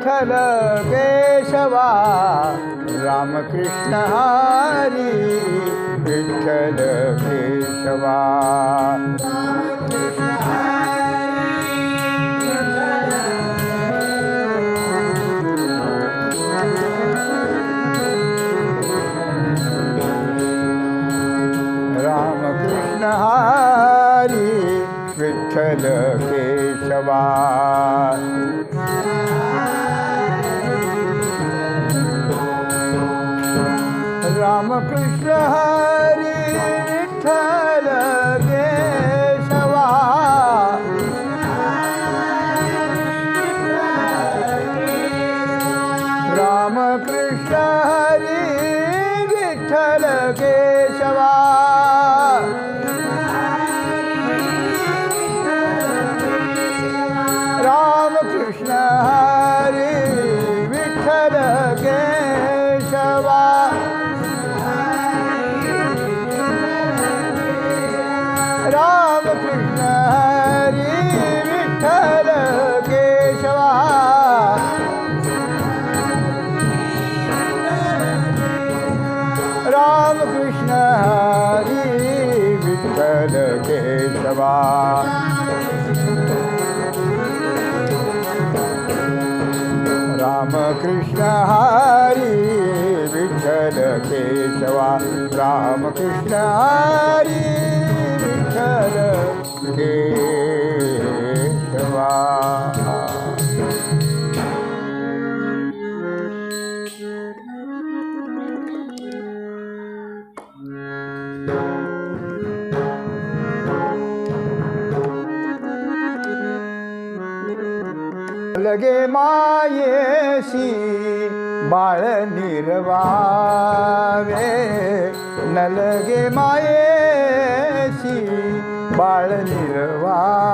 विठ्ठल केशवा रामकृष्ण हरी विठ्ठल केशवा रामकृष्ण हरी विठ्ठल केशवा रामकृष्ण हरी विठ्ठल केशवा रामकृष्ण हरी विठ्ठल केशवा रामकृष्ण हरी विठ्ठल केशवा रामकृष्ण हरी विठ्ठल केशवा रामकृष्ण हरी विठ्ठल केशवा रामकृष्ण हरी विठ्ठल केशवा रामकृष्ण हरी विठ्ठल केशवा लगे मायेशी बाळ निर्वावे न लगे मायेशी बाळ निर्वावे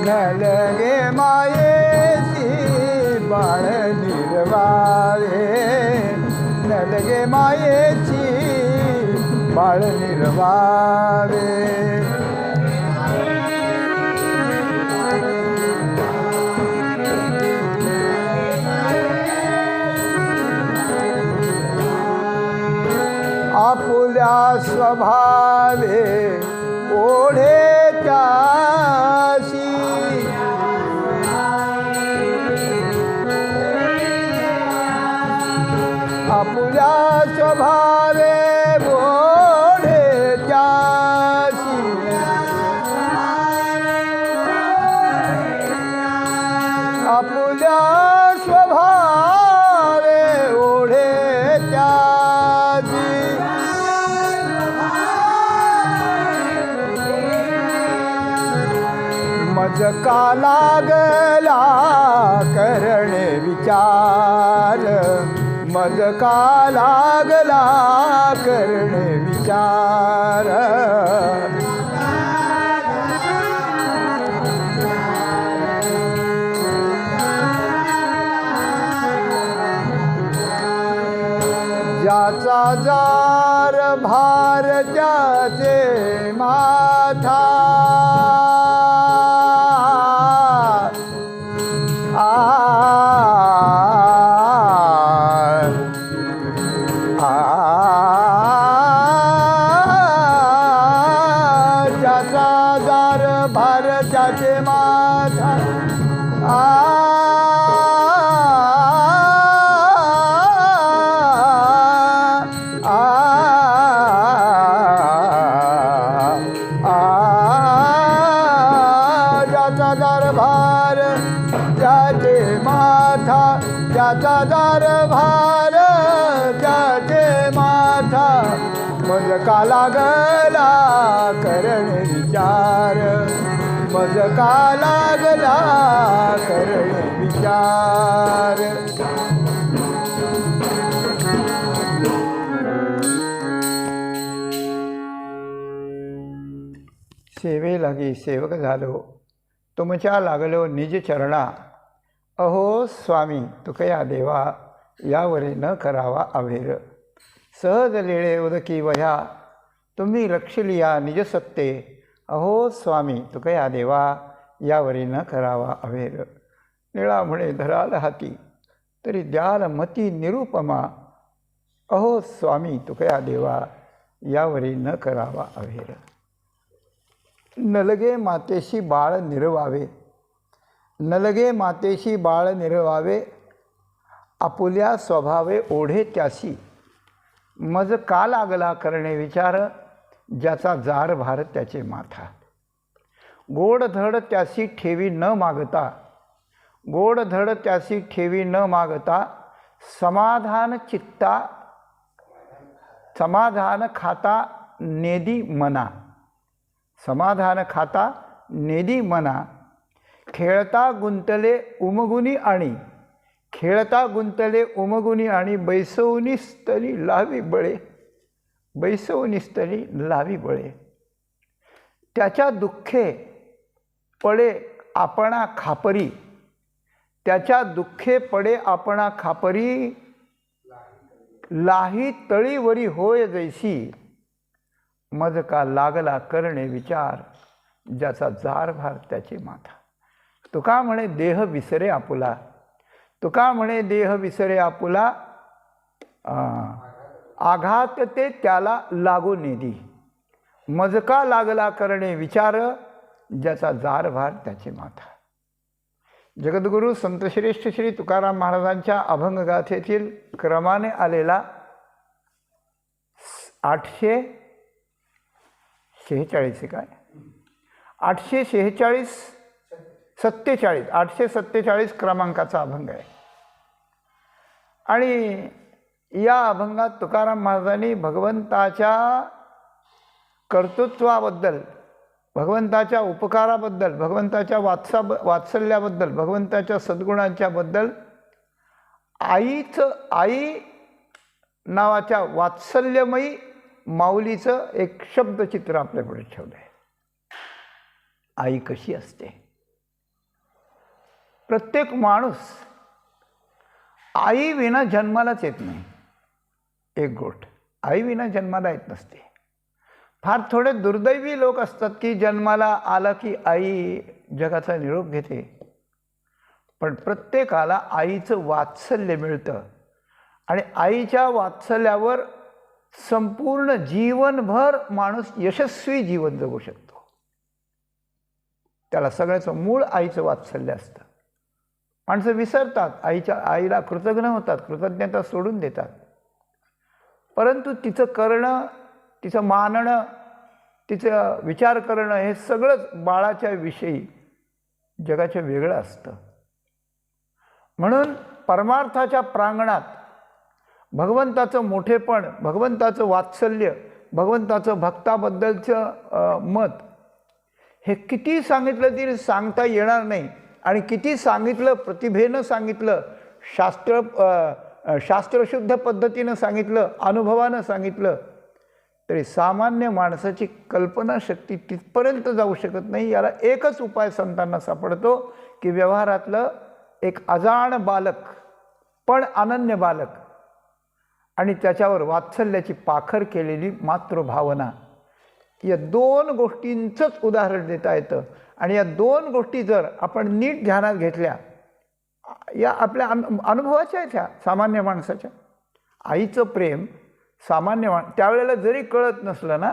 न लगे मायेशी बाळ निर्वावे न लगे मायेची बाळ निर्वावे आपुल्या स्वभावे ओढे त्याशी आपुल्या स्वभावे ओढे त्याशी आपुल्या स्वभावे ओढे त्याशी मज का लागला करणे विचार मज का लागला करणे विचार ज्याचा जार भार त्याचे माथा ज्याचा जार भार त्याचे माथा ज्याचा जार भार त्याचे माथा ज्याचा जार भार त्याचे माथा मज का लागला करणे विचार मज का लागला करणे विचार सेवे लागी सेवक झालो तुमच्या लागलो निज चरणा अहो स्वामी तुकया देवा यावरी न करावा अभेर. सहज लिळे उदकी वह्या तुम्ही लक्षलिया निजसत्ते. अहो स्वामी तुकया देवा यावरी न करावा अभेर. निळा म्हणे धराल हाती तरी द्याल मती निरुपमा. अहो स्वामी तुकया देवा यावरी न करावा अभेर. नलगे मातेशी बाळ निरवावे. नलगे मातेशी बाळ निरवावे आपुल्या स्वभावे ओढे त्यासी. मज का लागला करणे विचार ज्याचा जार भार त्याचे माथा. गोड धड त्यासी ठेवी न मागता. गोड धड त्यासी ठेवी न मागता समाधान चित्ता. समाधान खाता नेदी मना. समाधान खाता नेदी मना. खेळता गुंतले उमगुनी आणि. खेळता गुंतले उमगुनी आणि बैसवनी स्तनी लावी बळे. बैसवनी स्तनी लावी बळे. त्याच्या दुःखे पडे आपणा खापरी. त्याच्या दुःखे पडे आपणा खापरी. लाही तळीवरी होय जैसी. मज का लागला करणे विचार ज्याचा जार भार त्याचे माथा. तुका म्हणे देह विसरे आपुला. तुका म्हणे देह विसरे आपुला. आघात ते त्याला लागू नेदी. मजका लागला करणे विचार ज्याचा जार भार त्याचे माथा. जगद्गुरू संतश्रेष्ठ श्री तुकाराम महाराजांच्या अभंगगाथेतील क्रमाने आलेला 846 काय 847 क्रमांकाचा अभंग आहे. आणि या अभंगात तुकाराम महाराजांनी भगवंताच्या कर्तृत्वाबद्दल, भगवंताच्या उपकाराबद्दल, भगवंताच्या वात्सल्याबद्दल, भगवंताच्या सद्गुणांच्याबद्दल आई नावाच्या वात्सल्यमयी माऊलीचं एक शब्दचित्र आपल्यापुढे ठेवलं आहे. आई कशी असते. प्रत्येक माणूस आई विना जन्मालाच येत नाही. एक गोष्ट, आई विना जन्माला येत नसते. फार थोडे दुर्दैवी लोक असतात की जन्माला आला की आई जगाचा निरोप घेते. पण प्रत्येकाला आईचं वात्सल्य मिळतं आणि आईच्या वात्सल्यावर संपूर्ण जीवनभर माणूस यशस्वी जीवन जगू शकतो. त्याला सगळ्याचं मूळ आईचं वात्सल्य असतं. माणसं विसरतात, आईला कृतज्ञ होतात, कृतज्ञता सोडून देतात. परंतु तिचं करणं, तिचं मानणं, तिचं विचार करणं हे सगळंच बाळाच्या विषयी जगाच्या वेगळं असतं. म्हणून परमार्थाच्या प्रांगणात भगवंताचं मोठेपण, भगवंताचं वात्सल्य, भगवंताचं भक्ताबद्दलचं मत हे किती सांगितलं तरी सांगता येणार नाही. आणि किती सांगितलं, प्रतिभेनं सांगितलं, शास्त्रशुद्ध पद्धतीनं सांगितलं, अनुभवानं सांगितलं तरी सामान्य माणसाची कल्पनाशक्ती तिथपर्यंत जाऊ शकत नाही. याला एकच उपाय संतांना सापडतो की व्यवहारातलं एक अजाण बालक, पण अनन्य बालक आणि त्याच्यावर वात्सल्याची पाखर केलेली मातृभावना, या दोन गोष्टींचंच उदाहरण देता येतं. आणि या दोन गोष्टी जर आपण नीट ध्यानात घेतल्या, या आपल्या अनुभवाच्या आहेत ह्या सामान्य माणसाच्या. आईचं प्रेम सामान्य त्यावेळेला जरी कळत नसलं ना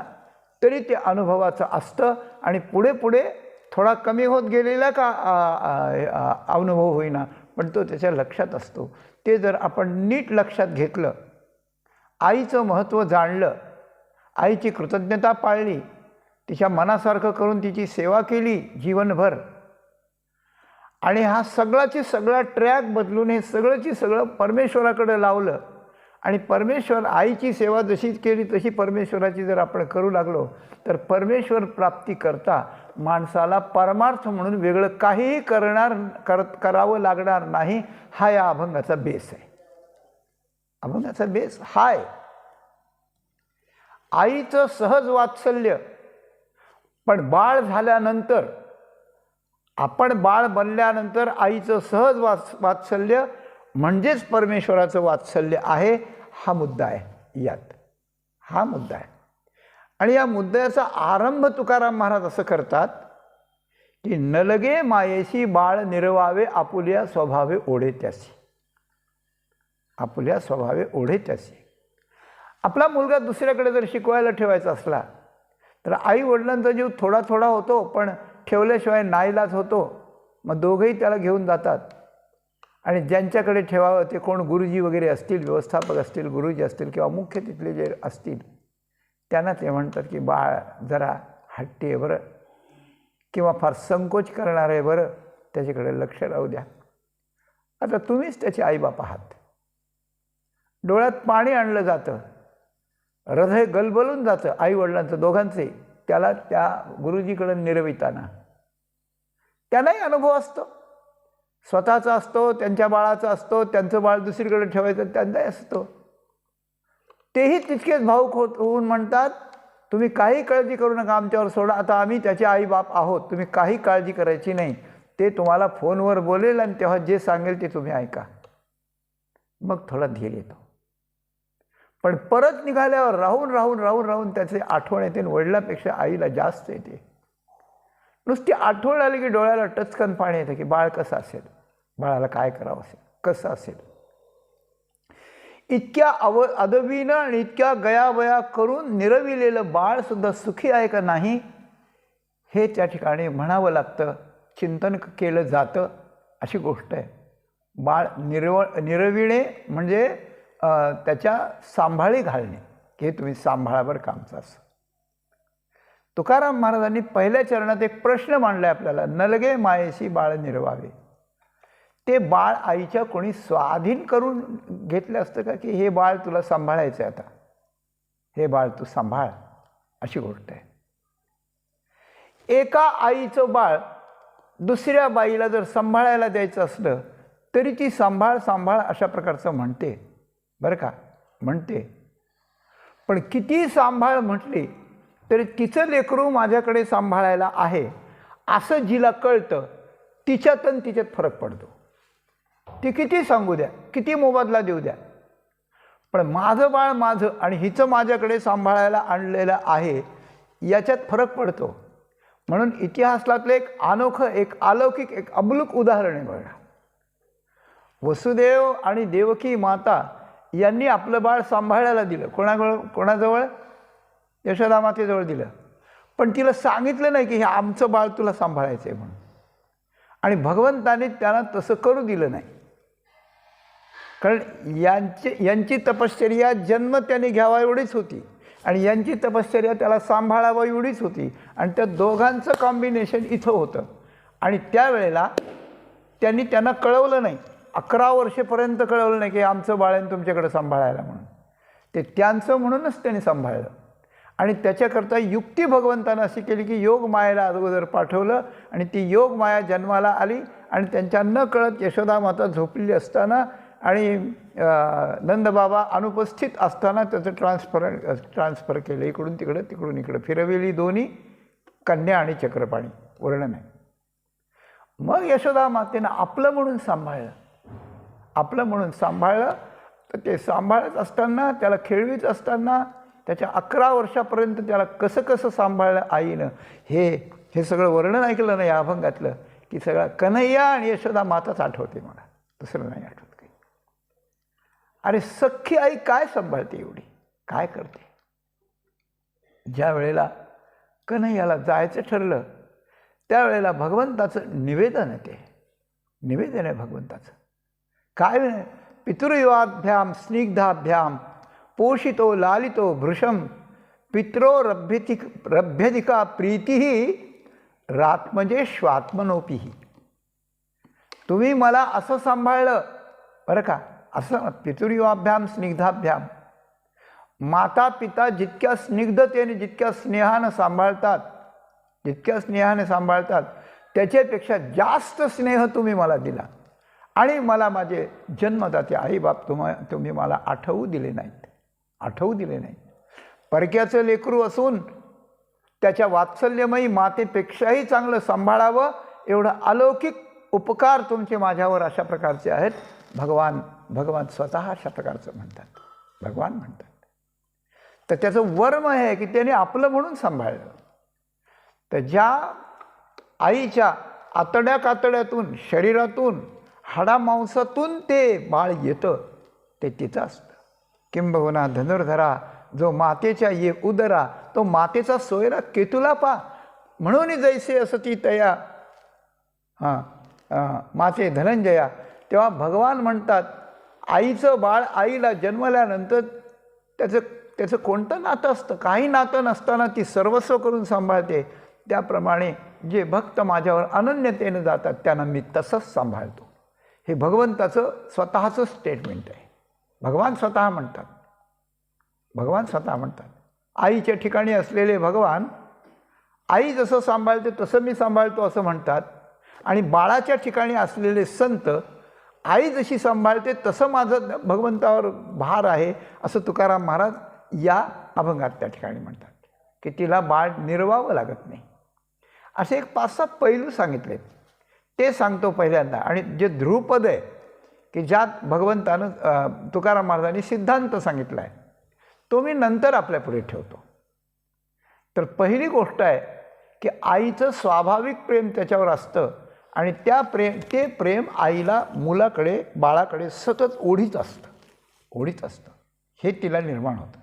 तरी ते अनुभवाचं असतं. आणि पुढे पुढे थोडा कमी होत गेलेला का अनुभव होईना, पण तो त्याच्या लक्षात असतो. ते जर आपण नीट लक्षात घेतलं, आईचं महत्त्व जाणलं, आईची कृतज्ञता पाळली, तिच्या मनासारखं करून तिची सेवा केली जीवनभर, आणि हा सगळाची सगळा ट्रॅक बदलून हे सगळंची सगळं परमेश्वराकडे लावलं आणि परमेश्वर आईची सेवा जशी केली तशी परमेश्वराची जर आपण करू लागलो तर परमेश्वर प्राप्ती करता माणसाला परमार्थ म्हणून वेगळं काहीही करावं लागणार नाही. हा या अभंगाचा बेस आहे. अभंगाचा बेस हा आहे. आईचं सहज वात्सल्य. पण बाळ झाल्यानंतर, आपण बाळ बनल्यानंतर आईचं सहज वात्सल्य म्हणजेच परमेश्वराचं वात्सल्य आहे, हा मुद्दा आहे यात, हा मुद्दा आहे. आणि या मुद्द्याचा आरंभ तुकाराम महाराज असं करतात की न लगे मायेशी बाळ निर्वावे, आपुल्या स्वभावे ओढे त्यासी. आपुल्या स्वभावे ओढे त्यासी. आपला मुलगा दुसऱ्याकडे जर शिकवायला ठेवायचा असला तर आई वडिलांचा जीव थोडा थोडा होतो, पण ठेवल्याशिवाय नाईलाज होतो. मग दोघंही त्याला घेऊन जातात आणि ज्यांच्याकडे ठेवावं ते कोण गुरुजी वगैरे असतील, व्यवस्थापक असतील, गुरुजी असतील किंवा मुख्य तिथले जे असतील त्यांना ते म्हणतात की बाळ जरा हट्टी आहे बरं, किंवा फार संकोच करणार आहे बरं, त्याच्याकडे लक्ष राहू द्या. आता तुम्हीच त्याचे आईबाप आहात. डोळ्यात पाणी आणलं जातं, हृदय गलबलून जातं आईवडिलांचं दोघांचे त्याला त्या गुरुजीकडे निरविताना. त्यांनाही अनुभव असतो, स्वतःचा असतो, त्यांच्या बाळाचा असतो, त्यांचं बाळ दुसरीकडे ठेवायचं त्यांचाही असतो. तेही तितकेच भावुक होऊन म्हणतात तुम्ही काही काळजी करू नका, आमच्यावर सोडा, आता आम्ही त्याचे आईबाप आहोत, तुम्ही काही काळजी करायची नाही. ते तुम्हाला फोनवर बोलेल आणि तेव्हा जे सांगेल ते तुम्ही ऐका. मग थोडा धीर येतो. पण परत निघाल्यावर राहून राहून राहून राहून त्याचे आठवण येते. वडिलांपेक्षा आईला जास्त येते. नुसती आठवण आली की डोळ्याला टचकन पाणी येतं की बाळ कसं असेल, बाळाला काय करावं असेल, कसं असेल. इतक्या अदबीनं आणि इतक्या गयावया करून निरविलेलं बाळ सुद्धा सुखी आहे का नाही हे त्या ठिकाणी म्हणावं लागतं, चिंतन केलं जातं. अशी गोष्ट आहे. बाळ निरविणे म्हणजे त्याच्या सांभाळी घालणे, हे तुम्ही सांभाळा बरं का आमचं. असं तुकाराम महाराजांनी पहिल्या चरणात एक प्रश्न मांडलाय आपल्याला, न लगे मायेशी बाळ निर्वावे. ते बाळ आईच्या कोणी स्वाधीन करून घेतलं असतं का की हे बाळ तुला सांभाळायचं आहे, आता हे बाळ तू सांभाळ, अशी गोष्ट आहे. एका आईचं बाळ दुसऱ्या बाईला जर सांभाळायला द्यायचं असलं तरी ती सांभाळ सांभाळ अशा प्रकारचं म्हणते बरं का, म्हणते. पण किती सांभाळ म्हटली तरी तिचं लेकरू माझ्याकडे सांभाळायला आहे असं जिला कळतं, तिच्यातून तिच्यात फरक पडतो. ती किती सांगू द्या, किती मोबदला देऊ द्या, पण माझं बाळ माझं आणि हिचं माझ्याकडे सांभाळायला आणलेलं आहे याच्यात फरक पडतो. म्हणून इतिहासातलं एक अनोखं, एक अलौकिक, एक अबलूक उदाहरण आहे बघा. वसुदेव आणि देवकी माता यांनी आपलं बाळ सांभाळायला दिलं. कोणाजवळ? यशोदा मातेजवळ दिलं. पण तिला सांगितलं नाही की हे आमचं बाळ तुला सांभाळायचं आहे म्हणून. आणि भगवंताने त्यांना तसं करू दिलं नाही, कारण यांची तपश्चर्या जन्म त्याने घ्यावा एवढीच होती आणि यांची तपश्चर्या त्याला सांभाळावं एवढीच होती. आणि त्या दोघांचं कॉम्बिनेशन इथं होतं. आणि त्यावेळेला त्यांनी त्यांना कळवलं नाही, 11 वर्षेपर्यंत कळवलं नाही की आमचं बाळ आहे तुमच्याकडे सांभाळायला म्हणून. ते त्यांचं म्हणूनच त्यांनी सांभाळलं. आणि त्याच्याकरता युक्ती भगवंतानं अशी केली की योग मायेला अगोदर पाठवलं आणि ती योग माया जन्माला आली आणि त्यांच्या न कळत यशोदा माता झोपलेली असताना आणि नंदबाबा अनुपस्थित असताना त्याचं ट्रान्सफर केलं, इकडून तिकडं तिकडून इकडं फिरविली दोन्ही कन्या आणि चक्रपाणी, वर्णन आहे. मग यशोदा मातेनं आपलं म्हणून सांभाळलं, आपलं म्हणून सांभाळलं. तर ते सांभाळत असताना, त्याला खेळवीत असताना, त्याच्या 11 वर्षापर्यंत त्याला कसं कसं सांभाळलं आईनं, हे सगळं वर्णन ऐकलं ना या अभंगातलं की सगळं कन्हैया आणि यशोदा माताच आठवते मला, दुसरं नाही आठवत काही. अरे सख्खी आई काय सांभाळते एवढी, काय करते. ज्या वेळेला कन्हैयाला जायचं ठरलं त्यावेळेला भगवंताचं निवेदन आहे, ते निवेदन आहे भगवंताचं. काय पितृयुवाभ्याम स्निग्धाभ्याम पोषितो लालितो भृशम पित्रो रभ्यधिका प्रीतीही रात्मजे स्वात्मनोपीही. तुम्ही मला असं सांभाळलं बरं का, असं पितृयुवाभ्याम स्निग्धाभ्याम. माता पिता जितक्या स्निग्धतेने, जितक्या स्नेहानं सांभाळतात, जितक्या स्नेहाने सांभाळतात त्याच्यापेक्षा जास्त स्नेह तुम्ही मला दिला. आणि मला माझे जन्मदाते आईबाप तुम्ही मला आठवू दिले नाहीत, आठवू दिले नाहीत. परक्याचं लेकरू असून त्याच्या वात्सल्यमयी मातेपेक्षाही चांगलं सांभाळावं एवढं अलौकिक उपकार तुमचे माझ्यावर अशा प्रकारचे आहेत. भगवान भगवान स्वतः अशा प्रकारचं म्हणतात, भगवान म्हणतात. तर त्याचं वर्म आहे की त्याने आपलं म्हणून सांभाळलं. तर ज्या आईच्या आतड्या कातड्यातून, शरीरातून, हाडामांसातून ते बाळ येतं ते तिचं असतं. किंबहुना धनुर्धरा जो मातेच्या ये उदरा, तो मातेचा सोयरा केतुला पा, म्हणून जैसे असती तया माते धनंजया. तेव्हा भगवान म्हणतात आईचं बाळ आईला जन्मल्यानंतर त्याचं कोणतं नातं असतं? काही नातं नसताना ती सर्वस्व करून सांभाळते. त्याप्रमाणे जे भक्त माझ्यावर अनन्यतेनं जातात त्यांना मी तसंच सांभाळतो. हे भगवंताचं स्वतःचं स्टेटमेंट आहे. भगवान स्वतः म्हणतात, भगवान स्वतः म्हणतात आईच्या ठिकाणी असलेले भगवान आई जसं सांभाळते तसं मी सांभाळतो असं म्हणतात. आणि बाळाच्या ठिकाणी असलेले संत आई जशी सांभाळते तसं माझं भगवंतावर भार आहे असं तुकाराम महाराज या अभंगात त्या ठिकाणी म्हणतात की तिला बाळ निर्वावं लागत नाही. असे एक 5-6 पैलू सांगितलेत, ते सांगतो पहिल्यांदा. आणि जे ध्रुपद आहे की ज्यात भगवंतानं तुकाराम महाराजांनी सिद्धांत सांगितला आहे तो मी नंतर आपल्या पुढे ठेवतो. तर पहिली गोष्ट आहे की आईचं स्वाभाविक प्रेम त्याच्यावर असतं आणि ते प्रेम आईला मुलाकडे, बाळाकडे सतत ओढीत असतं. हे तिला निर्माण होतं.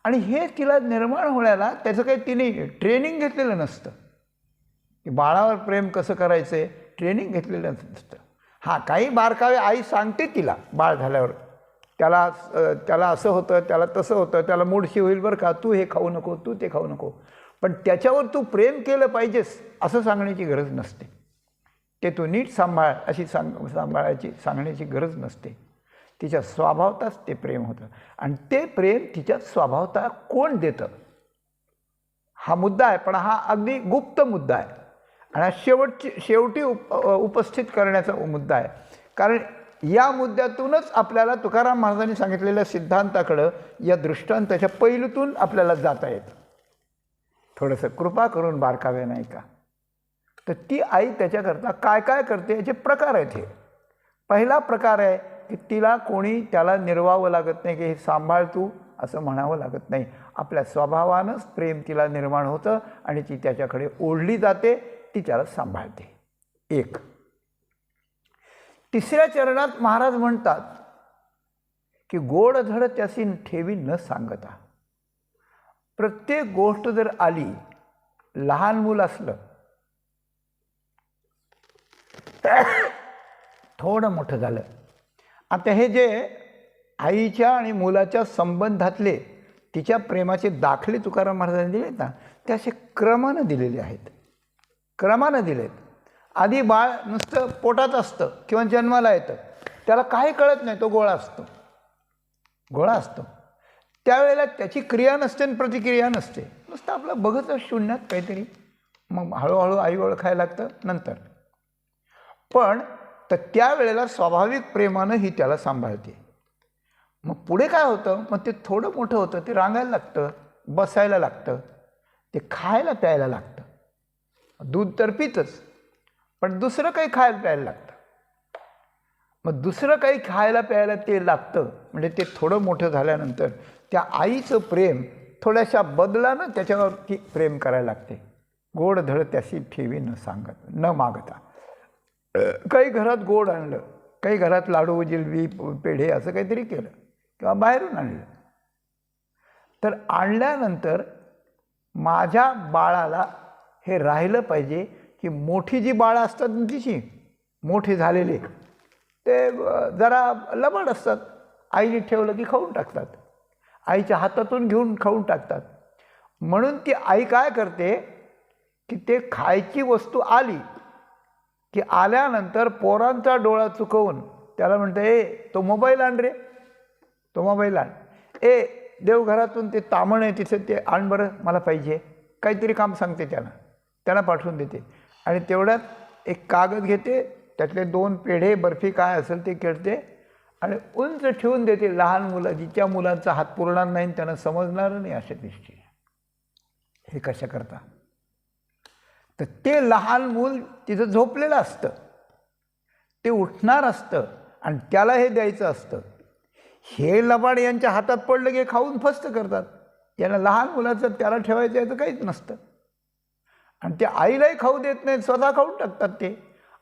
आणि हे तिला निर्माण होण्याला त्याचं काही तिने ट्रेनिंग घेतलेलं नसतं की बाळावर प्रेम कसं करायचं आहे, ट्रेनिंग घेतलेलं नसतं. हां, काही बारकावे आई सांगते तिला बाळ झाल्यावर, त्याला असं होतं, त्याला तसं होतं, त्याला मूडशी होईल बरं का, तू हे खाऊ नको, तू ते खाऊ नको. पण त्याच्यावर तू प्रेम केलं पाहिजेस असं सांगण्याची गरज नसते. ते तू नीट सांभाळ अशी सांगण्याची गरज नसते. तिच्या स्वभावताच ते प्रेम होतं. आणि ते प्रेम तिच्या स्वभावता कोण देतं हा मुद्दा आहे. पण हा अगदी गुप्त मुद्दा आहे आणि हा शेवटी उपस्थित करण्याचा मुद्दा आहे. कारण या मुद्द्यातूनच आपल्याला तुकाराम महाराजांनी सांगितलेल्या सिद्धांताकडं, या दृष्टांताच्या पैलूतून आपल्याला जाता येतं. थोडंसं कृपा करून बारकावे नाही का. तर ती आई त्याच्याकरता काय काय करते याचे प्रकार आहेत. हे पहिला प्रकार आहे की तिला कोणी त्याला निर्वावं लागत नाही की हे सांभाळ तू असं म्हणावं लागत नाही. आपल्या स्वभावानंच प्रेम तिला निर्माण होतं आणि ती त्याच्याकडे ओढली जाते, ती त्याला सांभाळते. एक. तिसऱ्या चरणात महाराज म्हणतात की गोडधड त्यासी ठेवी न सांगता. प्रत्येक गोष्ट जर आली, लहान मूल असलं, थोडं मोठं झालं. आता हे जे आईच्या आणि मुलाच्या संबंधातले तिच्या प्रेमाचे दाखले तुकाराम महाराजांनी दिलेत ना, ते असे क्रमानं दिलेले आहेत, क्रमानं दिलेत. आधी बाळ नुसतं पोटात असतं किंवा जन्माला येतं, त्याला काही कळत नाही, तो गोळा असतो. त्यावेळेला त्याची क्रिया नसते आणि प्रतिक्रिया नसते, नुसतं आपलं बघत शून्यात काहीतरी. मग हळूहळू आई ओळखायला लागतं नंतर. पण तर त्यावेळेला स्वाभाविक प्रेमानं ही त्याला सांभाळते. मग पुढे काय होतं, मग ते थोडं मोठं होतं, ते रांगायला लागतं, बसायला लागतं, ते खायला प्यायला लागतं. दूध तर पितच, पण दुसरं काही खायला प्यायला लागतं. मग दुसरं काही खायला प्यायला ते लागतं. म्हणजे ते थोडं मोठं झाल्यानंतर त्या आईचं प्रेम थोड्याशा बदलानं त्याच्यावरती प्रेम करायला लागते. गोडधड त्याशी ठेवी न मागता. काही घरात गोड आणलं, काही घरात लाडू, जिलबी, पेढे असं काहीतरी केलं किंवा बाहेरून आणलं. तर आणल्यानंतर माझ्या बाळाला हे राहिलं पाहिजे की मोठी जी बाळं असतात ना, तिची मोठी झालेली, ते जरा लबाड असतात. आईने ठेवलं की खाऊन टाकतात, आईच्या हातातून घेऊन खाऊन टाकतात. म्हणून ती आई काय करते की ते खायची वस्तू आली की आल्यानंतर पोरांचा डोळा चुकवून त्याला म्हणते, ए तो मोबाईल आण रे, तो मोबाईल आण. ए देवघरातून ते तामण आहे तिथे ते आण बरं, मला पाहिजे. काहीतरी काम सांगते त्यांना पाठवून देते. आणि तेवढ्यात एक कागद घेते, त्यातले 2 पेढे, बर्फी काय असेल ते खेळते आणि उंच ठेवून देते. लहान मुलं, जिच्या मुलांचा हात पुरणार नाही, त्यांना समजणार नाही अशा दृष्टीने. हे कशा करता, तर ते लहान मूल तिथं झोपलेलं असतं, ते उठणार असतं आणि त्याला हे द्यायचं असतं. हे लबाड यांच्या हातात पडलं की खाऊन फस्त करतात. यांना लहान मुलाचं त्याला ठेवायचं आहे तर काहीच नसतं, आणि ते आईलाही खाऊ देत नाहीत, स्वतः खाऊन टाकतात ते.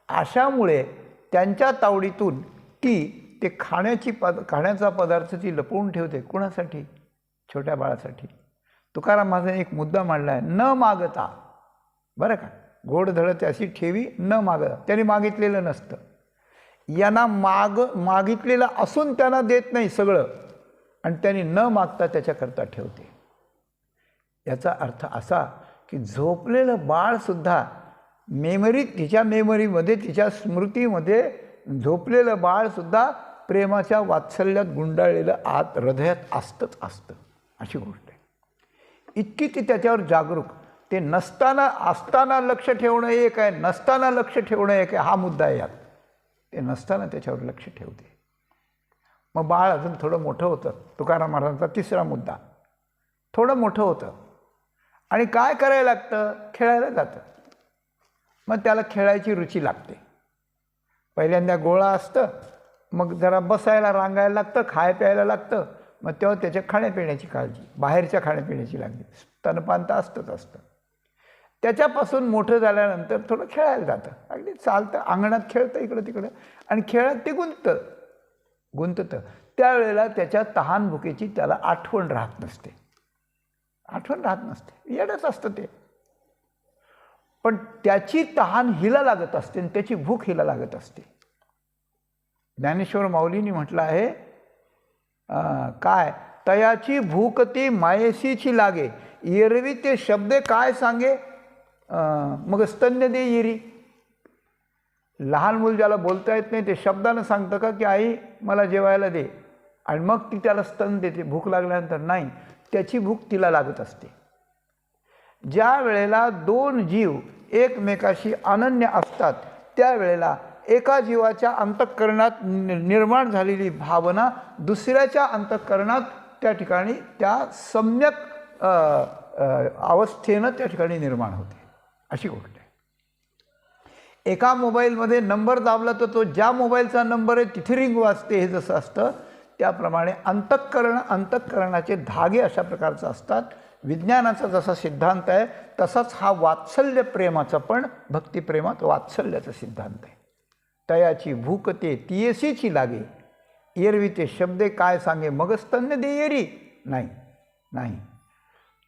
अशामुळे त्यांच्या तावडीतून ते खाण्याचा पदार्थ ती लपवून ठेवते. कुणासाठी? छोट्या बाळासाठी. तुकाराम महाराजांनी एक मुद्दा मांडला आहे, न मागता. बरं का, गोडधड त्याशी ठेवी न मागता. त्यांनी मागितलेलं नसतं. यांना मागितलेलं असून त्यांना देत नाही सगळं, आणि त्यांनी न मागता त्याच्याकरता ठेवते. याचा अर्थ असा की झोपलेलं बाळसुद्धा तिच्या मेमरीमध्ये, तिच्या स्मृतीमध्ये झोपलेलं बाळसुद्धा प्रेमाच्या वात्सल्यात गुंडाळलेलं आत हृदयात असतं. अशी गोष्ट आहे. इतकी ती त्याच्यावर जागरूक. ते असताना लक्ष ठेवणं एक आहे, नसताना लक्ष ठेवणं एक आहे. हा मुद्दा आहे यात. ते नसताना त्याच्यावर लक्ष ठेवते. मग बाळ अजून थोडं मोठं होतं. तुकाराम महाराजांचा तिसरा मुद्दा. थोडं मोठं होतं आणि काय करायला लागतं? खेळायला जातं. मग त्याला खेळायची रुची लागते. पहिल्यांदा गोळा असतं, मग जरा बसायला रांगायला लागतं, खाय प्यायला लागतं. मग तेव्हा त्याच्या खाण्यापिण्याची काळजी, बाहेरच्या खाण्यापिण्याची लागते. स्तनपान तर असतं. त्याच्यापासून मोठं झाल्यानंतर थोडं खेळायला जातं. अगदी चालतं, अंगणात खेळतं इकडं तिकडं, आणि खेळात ते गुंततं. त्यावेळेला त्याच्या तहान भुकेची त्याला आठवण राहत नसते. येडच असतं ते. पण त्याची तहान हिला लागत असते आणि त्याची भूक हिला लागत असते. ज्ञानेश्वर माऊलींनी म्हटलं आहे, काय, तयाची भूक ती मायेशीची लागे, एरवी ते शब्दे काय सांगे, मग स्तन्य दे येरी. लहान मूल ज्याला बोलता येत नाही ते शब्दानं सांगतं का की आई मला जेवायला दे, आणि मग ती त्याला स्तन देते भूक लागल्यानंतर? नाही, त्याची भूक तिला लागत असते. ज्या वेळेला दोन जीव एकमेकाशी अनन्य असतात त्यावेळेला एका जीवाच्या अंतःकरणात निर्माण झालेली भावना दुसऱ्याच्या अंतःकरणात त्या ठिकाणी त्या सम्यक अवस्थेनं त्या ठिकाणी निर्माण होते. अशी गोष्ट आहे. एका मोबाईलमध्ये नंबर दाबला तर तो ज्या मोबाईलचा नंबर आहे तिथे रिंग वाजते. हे जसं असतं त्याप्रमाणे अंतःकरणाचे धागे अशा प्रकारचे असतात. विज्ञानाचा जसा सिद्धांत आहे तसाच हा वात्सल्य प्रेमाचा पण भक्तिप्रेमात वात्सल्याचा सिद्धांत आहे. तयाची भूक ते तियेसीची लागे, एरवी ते शब्दे काय सांगे, मग स्तन्य दे येरी. नाही,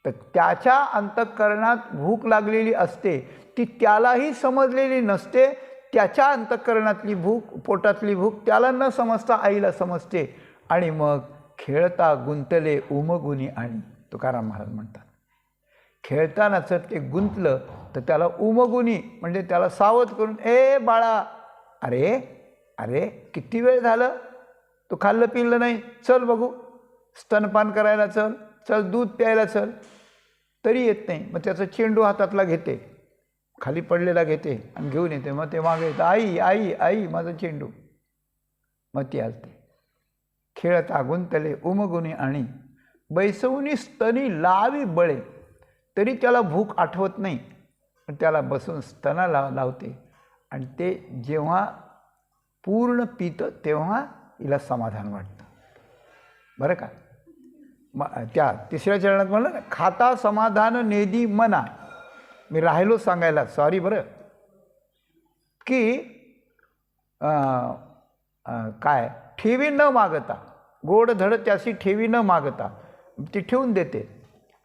तर त्याच्या अंतःकरणात भूक लागलेली असते, ती त्यालाही समजलेली नसते. त्याच्या अंतःकरणातली भूक, पोटातली भूक त्याला न समजता आईला समजते, आणि मग खेळता गुंतले उमगुनी आणि. तुकाराम महाराज म्हणतात, खेळतानाच ते गुंतलं तर त्याला उमगुनी म्हणजे त्याला सावध करून, ए बाळा, अरे किती वेळ झालं, तू खाल्लं पिल्लं नाही, चल बघू, स्तनपान करायला चल, दूध प्यायला चल. तरी येत नाही. मग त्याचा चेंडू हातातला घेते, खाली पडलेला घेते आणि घेऊन येते. मग ते मागे येतं, आई माझा चेंडू. मग ती आलते. खेळता गुंतले उमगुनी आणि, बैसवूनी स्तनी लावी बळे. तरी त्याला भूक आठवत नाही, पण त्याला बसून स्तना लावते, आणि ते जेव्हा पूर्ण पितं तेव्हा हिला समाधान वाटतं. बरं का. त्या तिसऱ्या चरणात म्हणलं ना, खाता समाधान नेदी मना. मी राहिलो सांगायला, सॉरी बरं, की काय, ठेवी न मागता, गोड धड त्याशी ठेवी न मागता ती ठेवून देते,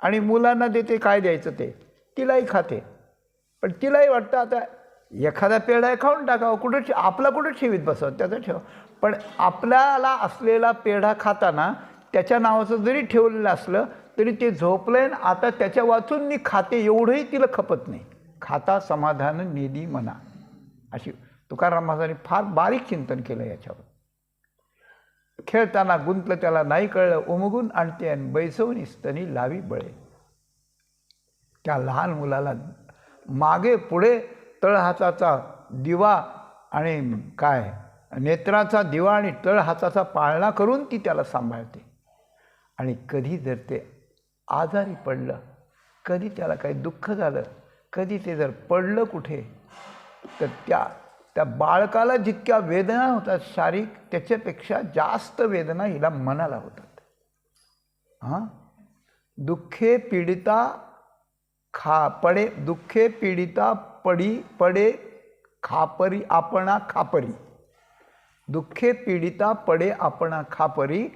आणि मुलांना देते. काय द्यायचं ते, तिलाही खाते. पण तिलाही वाटतं आता एखादा पेढा खाऊन टाकावं, आपला कुठं ठेवीत बसवत, त्याचं ठेव. पण आपल्याला असलेला पेढा खाताना त्याच्या नावाचं जरी ठेवलेलं असलं तरी ते झोपलंय, आता त्याच्या वाचून मी खाते, एवढंही तिला खपत नाही. खाता समाधान नेदी मना. अशी तुकाराम महाराजांनी फार बारीक चिंतन केलं याच्यावर. खेळताना गुंतलं त्याला नाही कळलं, उमगून आणते आणि बैसवून स्तनी लावी बळे. त्या लहान मुलाला मागे पुढे तळहाताचा दिवा आणि काय, नेत्राचा दिवा आणि तळहाताचा पाळणा करून ती त्याला सांभाळते. आणि कधी जर ते आजारी पडलं, कधी त्याला काही दुःख झालं, कधी ते जर पडलं कुठे, तर त्या बाळकाला जितक्या वेदना होतात शारीरिक, त्याच्यापेक्षा जास्त वेदना हिला मनाला होतात. हां, दुःखे पीडिता पडे, दुःखे पीडिता पडे खापरी आपणा खापरी, दुःखे पीडिता पडे आपणा खापरी,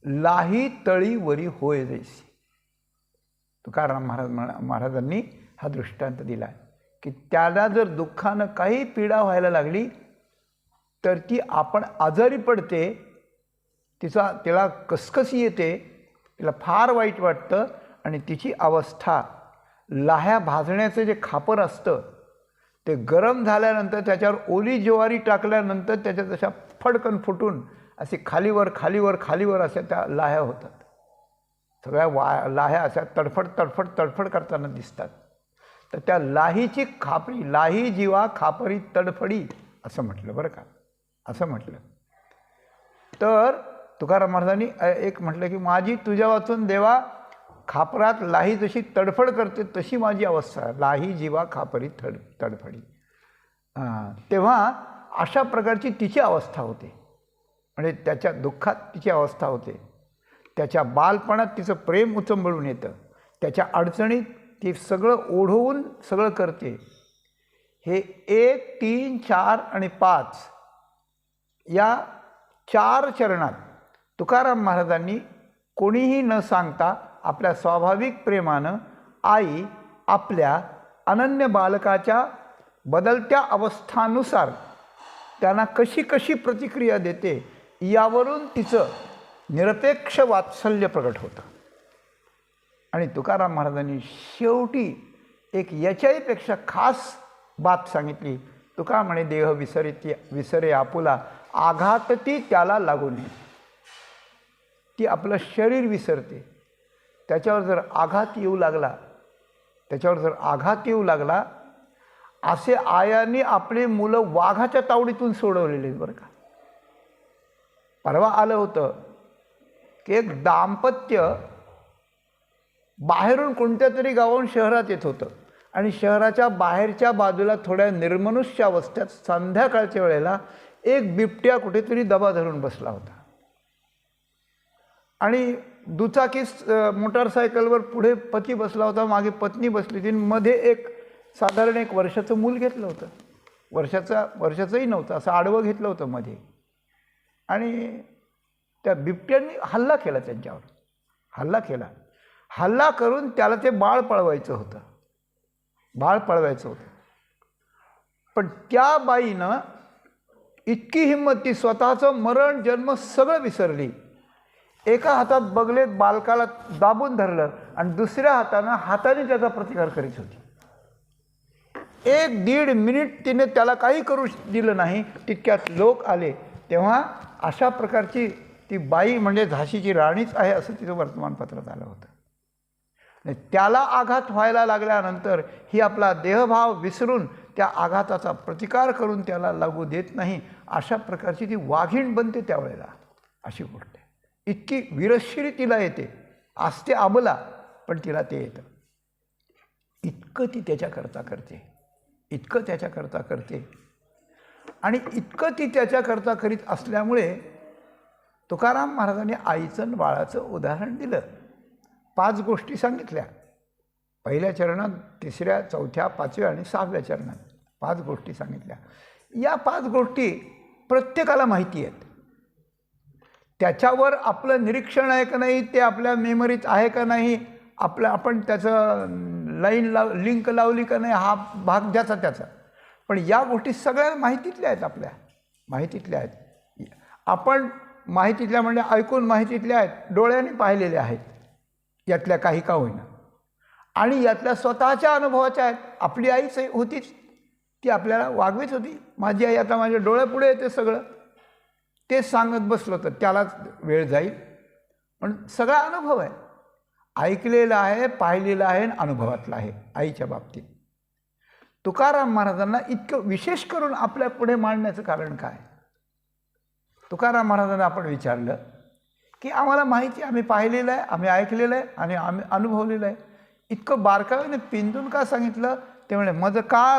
लाही तळी वरी होय जैसी. तुकाराम महाराजांनी हा दृष्टांत दिला की त्याला जर दुःखानं काही पीडा व्हायला लागली तर ती आपण आजारी पडते, तिला कसकसी येते, तिला फार वाईट वाटतं आणि तिची अवस्था लाह्या भाजण्याचं जे खापर असतं ते गरम झाल्यानंतर त्याच्यावर ओली ज्वारी टाकल्यानंतर त्याच्या तशा फडकन फुटून असे खालीवर खालीवर खालीवर अशा त्या लाह्या होतात. सगळ्या लाह्या अशा तडफड तडफड तडफड करताना दिसतात. तर त्या लाहीची खापरी, लाही जीवा खापरी तडफडी असं म्हटलं बरं का, असं म्हटलं. तर तुकाराम महाराजांनी एक म्हटलं की माझी तुझ्या वाचून देवा खापरात लाही जशी तडफड करते तशी माझी अवस्था, लाही जीवा खापरी तडफडी. तेव्हा अशा प्रकारची तिची अवस्था होते, म्हणजे त्याच्या दुःखात तिची अवस्था होते. त्याच्या बालपणात तिचं प्रेम उचंबळून येतं, त्याच्या अडचणीत ती सगळं ओढवून सगळं करते. हे 1, 3, 4 आणि 5 या 4 चरणात तुकाराम महाराजांनी कोणीही न सांगता आपल्या स्वाभाविक प्रेमानं आई आपल्या अनन्य बालकाच्या बदलत्या अवस्थानुसार त्यांना कशी कशी प्रतिक्रिया देते यावरून तिचं निरपेक्ष वात्सल्य प्रकट होतं. आणि तुकाराम महाराजांनी शेवटी एक याच्याहीपेक्षा खास बात सांगितली. तुका म्हणे देह विसरे आपुला आघातती त्याला लागू नये. ती आपलं शरीर विसरते, त्याच्यावर जर आघात येऊ लागला असे आयाने आपले मुलं वाघाच्या तावडीतून सोडवलेले आहेत बरं का. परवा आलं होतं की एक दाम्पत्य बाहेरून कोणत्या तरी गावाहून शहरात येत होतं आणि शहराच्या बाहेरच्या बाजूला थोड्या निर्मनुष्य अवस्थेत संध्याकाळच्या वेळेला एक बिबट्या कुठेतरी दबा धरून बसला होता आणि दुचाकी मोटारसायकलवर पुढे पती बसला होता, मागे पत्नी बसली होती, मध्ये एक साधारण 1 वर्षाचं मूल घेतलं होतं, वर्षाचंही नव्हतं, असं आडवं घेतलं होतं मध्ये. आणि त्या बिबट्यांनी हल्ला केला, त्यांच्यावर हल्ला करून त्याला ते बाळ पळवायचं होतं. पण त्या बाईनं इतकी हिंमत, ती स्वतःचं मरण जन्म सगळं विसरली. एका हातात बगलेत बालकाला दाबून धरलं आणि दुसऱ्या हाताने त्याचा प्रतिकार करीत होती. 1-1.5 मिनिट तिने त्याला काही करू दिलं नाही. तितक्यात लोक आले. तेव्हा अशा प्रकारची ती बाई म्हणजे झाशीची राणीच आहे असं तिचं वर्तमानपत्रात आलं होतं. त्याला आघात व्हायला लागल्यानंतर ही आपला देहभाव विसरून त्या आघाताचा प्रतिकार करून त्याला लागू देत नाही. अशा प्रकारची ती वाघीण बनते त्यावेळेला. अशी गोष्ट आहे. इतकी वीरशिरी तिला येते, असते आबला, पण तिला ते येतं. इतकं ती त्याच्याकरता करते आणि इतकं ती त्याच्याकरता करीत असल्यामुळे तुकाराम महाराजांनी आईचं आणि बाळाचं उदाहरण दिलं. 5 गोष्टी सांगितल्या. पहिल्या चरणात, 3ऱ्या, 4थ्या, 5व्या आणि 6व्या चरणात 5 गोष्टी सांगितल्या. या 5 गोष्टी प्रत्येकाला माहिती आहेत. त्याच्यावर आपलं निरीक्षण आहे का नाही, ते आपल्या मेमरीत आहे का नाही, आपण त्याचं लिंक लावली का नाही, हा भाग ज्याचा त्याचा. पण या गोष्टी सगळ्या माहितीतल्या आहेत, आपल्या माहितीतल्या आहेत. आपण माहितीतल्या म्हणजे ऐकून माहितीतल्या आहेत, डोळ्यांनी पाहिलेल्या आहेत, यातल्या काही का होईना. आणि यातल्या स्वतःच्या अनुभवाच्या आहेत. आपली आईच होतीच, ती आपल्याला वागवीत होती. माझी आई आता माझ्या डोळ्यापुढे येते, सगळं तेच सांगत बसलो तर त्यालाच वेळ जाईल. पण सगळा अनुभव आहे, ऐकलेला आहे, पाहिलेला आहे आणि अनुभवातला आहे आईच्या बाबतीत. तुकाराम महाराजांना इतकं विशेष करून आपल्या पुढे मांडण्याचं कारण काय? तुकाराम महाराजांना आपण विचारलं की आम्हाला माहिती आहे, आम्ही पाहिलेलं आहे, आम्ही ऐकलेलं आहे आणि आम्ही अनुभवलेलं आहे. इतकं बारकाईने पिंजून का सांगितलं? ते म्हणे मज का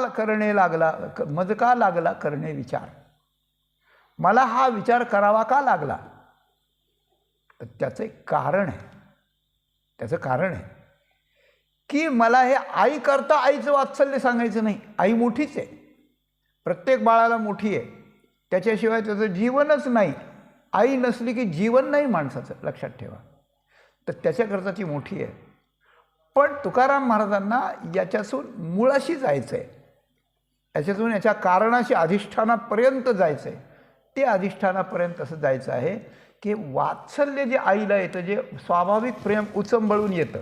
लागला करणे विचार, मला हा विचार करावा का लागला? तर त्याचं एक कारण आहे. त्याचं कारण आहे की मला हे आई करता आईचं वात्सल्य सांगायचं नाही. आई मोठीच आहे, प्रत्येक बाळाला मोठी आहे, त्याच्याशिवाय त्याचं जीवनच नाही. आई नसली की जीवन नाही माणसाचं, लक्षात ठेवा. तर त्याच्याकरता ती मोठी आहे. पण तुकाराम महाराजांना याच्यातून मुळाशी जायचं आहे, याच्यातून याच्या कारणाशी अधिष्ठानापर्यंत जायचं आहे. ते अधिष्ठानापर्यंत असं जायचं आहे की वात्सल्य जे आईला येतं, जे स्वाभाविक प्रेम उचंबळून येतं,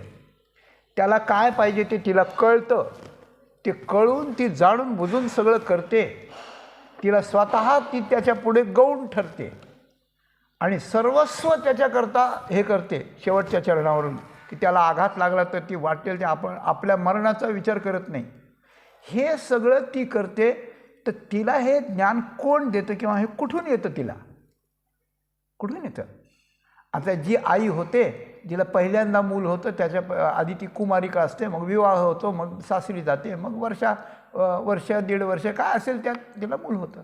त्याला काय पाहिजे ते तिला कळतं. ते कळून ती जाणून बुजून सगळं करते. तिला स्वतः ती त्याच्या पुढे गौण ठरते आणि सर्वस्व त्याच्याकरता हे करते. शेवटच्या चरणावरून की त्याला आघात लागला तर ती वाटेल ते आपण आपल्या मरणाचा विचार करत नाही. हे सगळं ती करते. तर तिला हे ज्ञान कोण देतं किंवा हे कुठून येतं? तिला कुठून येतं? आता जी आई होते, जिला पहिल्यांदा मूल होतं, त्याच्या आधी ती कुमारिका असते, मग विवाह होतो, मग सासरी जाते, मग वर्ष 1.5 वर्ष काय असेल त्यात तिला मूल होतं.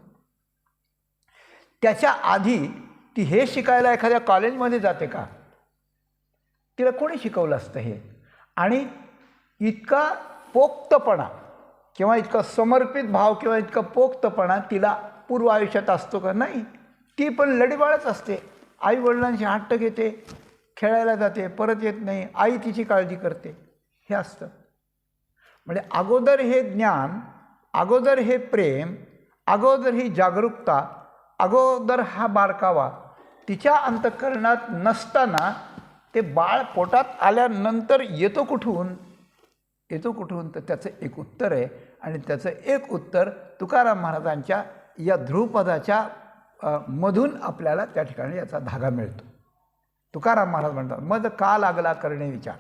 त्याच्या आधी ती हे शिकायला एखाद्या कॉलेजमध्ये जाते का? तिला कोणी शिकवलं असतं हे? आणि इतका पोक्तपणा किंवा इतका समर्पित भाव किंवा इतका पोक्तपणा तिला पूर्व आयुष्यात असतो का? नाही. ती पण लढीबाळच असते. आई वडिलांशी हट्ट घेते, खेळायला जाते, परत येत नाही, आई तिची काळजी करते, हे असतं. म्हणजे अगोदर हे ज्ञान, अगोदर हे प्रेम, अगोदर ही जागरूकता, अगोदर हा बारकावा तिच्या अंतःकरणात नसताना ते बाळ पोटात आल्यानंतर येतो कुठून? तर त्याचं एक उत्तर आहे. आणि त्याचं एक उत्तर तुकाराम महाराजांच्या या ध्रुवपदाच्या मधून आपल्याला त्या ठिकाणी याचा धागा मिळतो. तुकाराम महाराज म्हणतात, मज का लागला करणे विचार.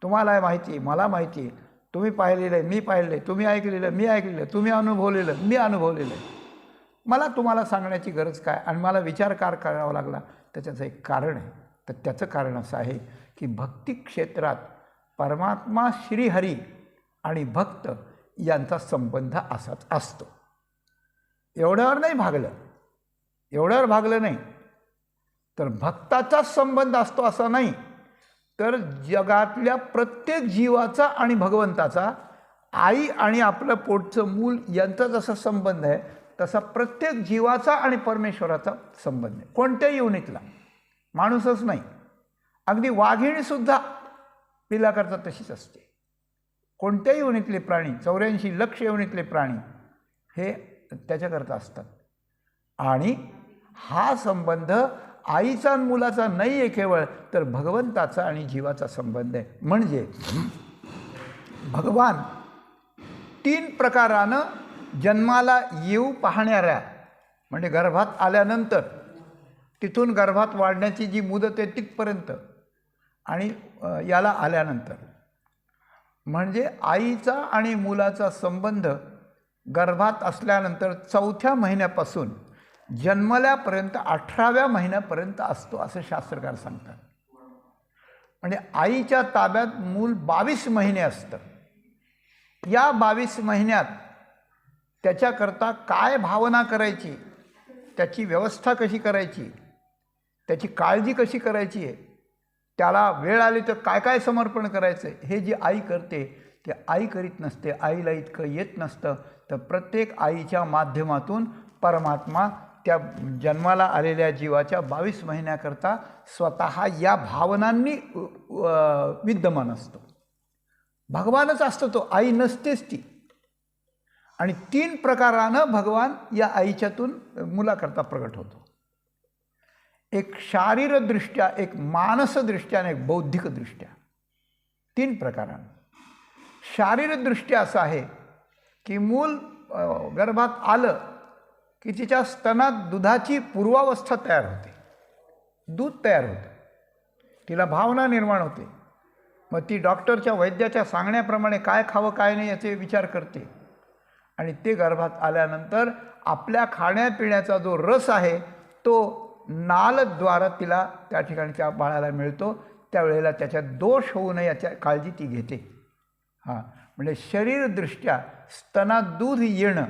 तुम्हाला माहिती, मला माहिती, तुम्ही पाहिलेलं आहे, मी पाहिलेलं आहे, तुम्ही ऐकलेलं, मी ऐकलेलं आहे, तुम्ही अनुभवलेलं, मी अनुभवलेलं आहे. मला तुम्हाला सांगण्याची गरज काय? आणि मला विचार करावा लागला, तर त्याचं एक कारण आहे. तर त्याचं कारण असं आहे की भक्ती क्षेत्रात परमात्मा श्रीहरी आणि भक्त यांचा संबंध असाच असतो. एवढ्यावर भागलं नाही तर भक्ताचाच संबंध असतो असं नाही, तर जगातल्या प्रत्येक जीवाचा आणि भगवंताचा, आई आणि आपलं पोटचं मूल यांचा जसा संबंध आहे तसा प्रत्येक जीवाचा आणि परमेश्वराचा संबंध आहे. कोणत्याही योनीतला माणूसच नाही, अगदी वाघिणीसुद्धा पिलाकरता तशीच असते. कोणत्याही योनीतले प्राणी, 84 लक्ष योनीतले प्राणी हे त्याच्याकरता असतात. आणि हा संबंध आईचा आणि मुलाचा नाही आहे केवळ, तर भगवंताचा आणि जीवाचा संबंध आहे. म्हणजे भगवान 3 प्रकारानं जन्माला येऊ पाहणाऱ्या, म्हणजे गर्भात आल्यानंतर, तिथून गर्भात वाढण्याची जी मुदत आहे तिथपर्यंत, आणि याला आल्यानंतर, म्हणजे आईचा आणि मुलाचा संबंध गर्भात असल्यानंतर 4थ्या महिन्यापासून जन्मल्यापर्यंत 18व्या महिन्यापर्यंत असतो असं शास्त्रकार सांगतात. म्हणजे आईच्या ताब्यात मूल 22 महिने असतं. या 22 महिन्यात त्याच्याकरता काय भावना करायची, त्याची व्यवस्था कशी करायची, त्याची काळजी कशी करायची आहे, त्याला वेळ आली तर काय काय समर्पण करायचं, हे जी आई करते ते आई करीत नसते. आईला इतकं येत नसतं. तर प्रत्येक आईच्या माध्यमातून परमात्मा त्या जन्माला आलेल्या जीवाच्या 22 महिन्याकरता स्वतः या भावनांनी विद्यमान असतो. भगवानच असतो तो, आई नसतेच ती. आणि 3 प्रकारानं भगवान या आईच्यातून मुलाकरता प्रगट होतो. एक शारीरदृष्ट्या, एक मानसदृष्ट्या आणि एक बौद्धिकदृष्ट्या, 3 प्रकारानं. शारीरदृष्ट्या असं आहे की मूल गर्भात आलं की तिच्या स्तनात दुधाची पूर्वावस्था तयार होते, दूध तयार होतं, तिला भावना निर्माण होते. मग ती डॉक्टरच्या वैद्याच्या सांगण्याप्रमाणे काय खावं काय नाही याचे विचार करते. आणि ते गर्भात आल्यानंतर आपल्या खाण्यापिण्याचा जो रस आहे तो नालद्वारा तिला त्या ठिकाणच्या बाळाला मिळतो. त्यावेळेला त्याच्यात दोष होऊ नये याची काळजी ती घेते. म्हणजे शरीरदृष्ट्या स्तनात दूध येणं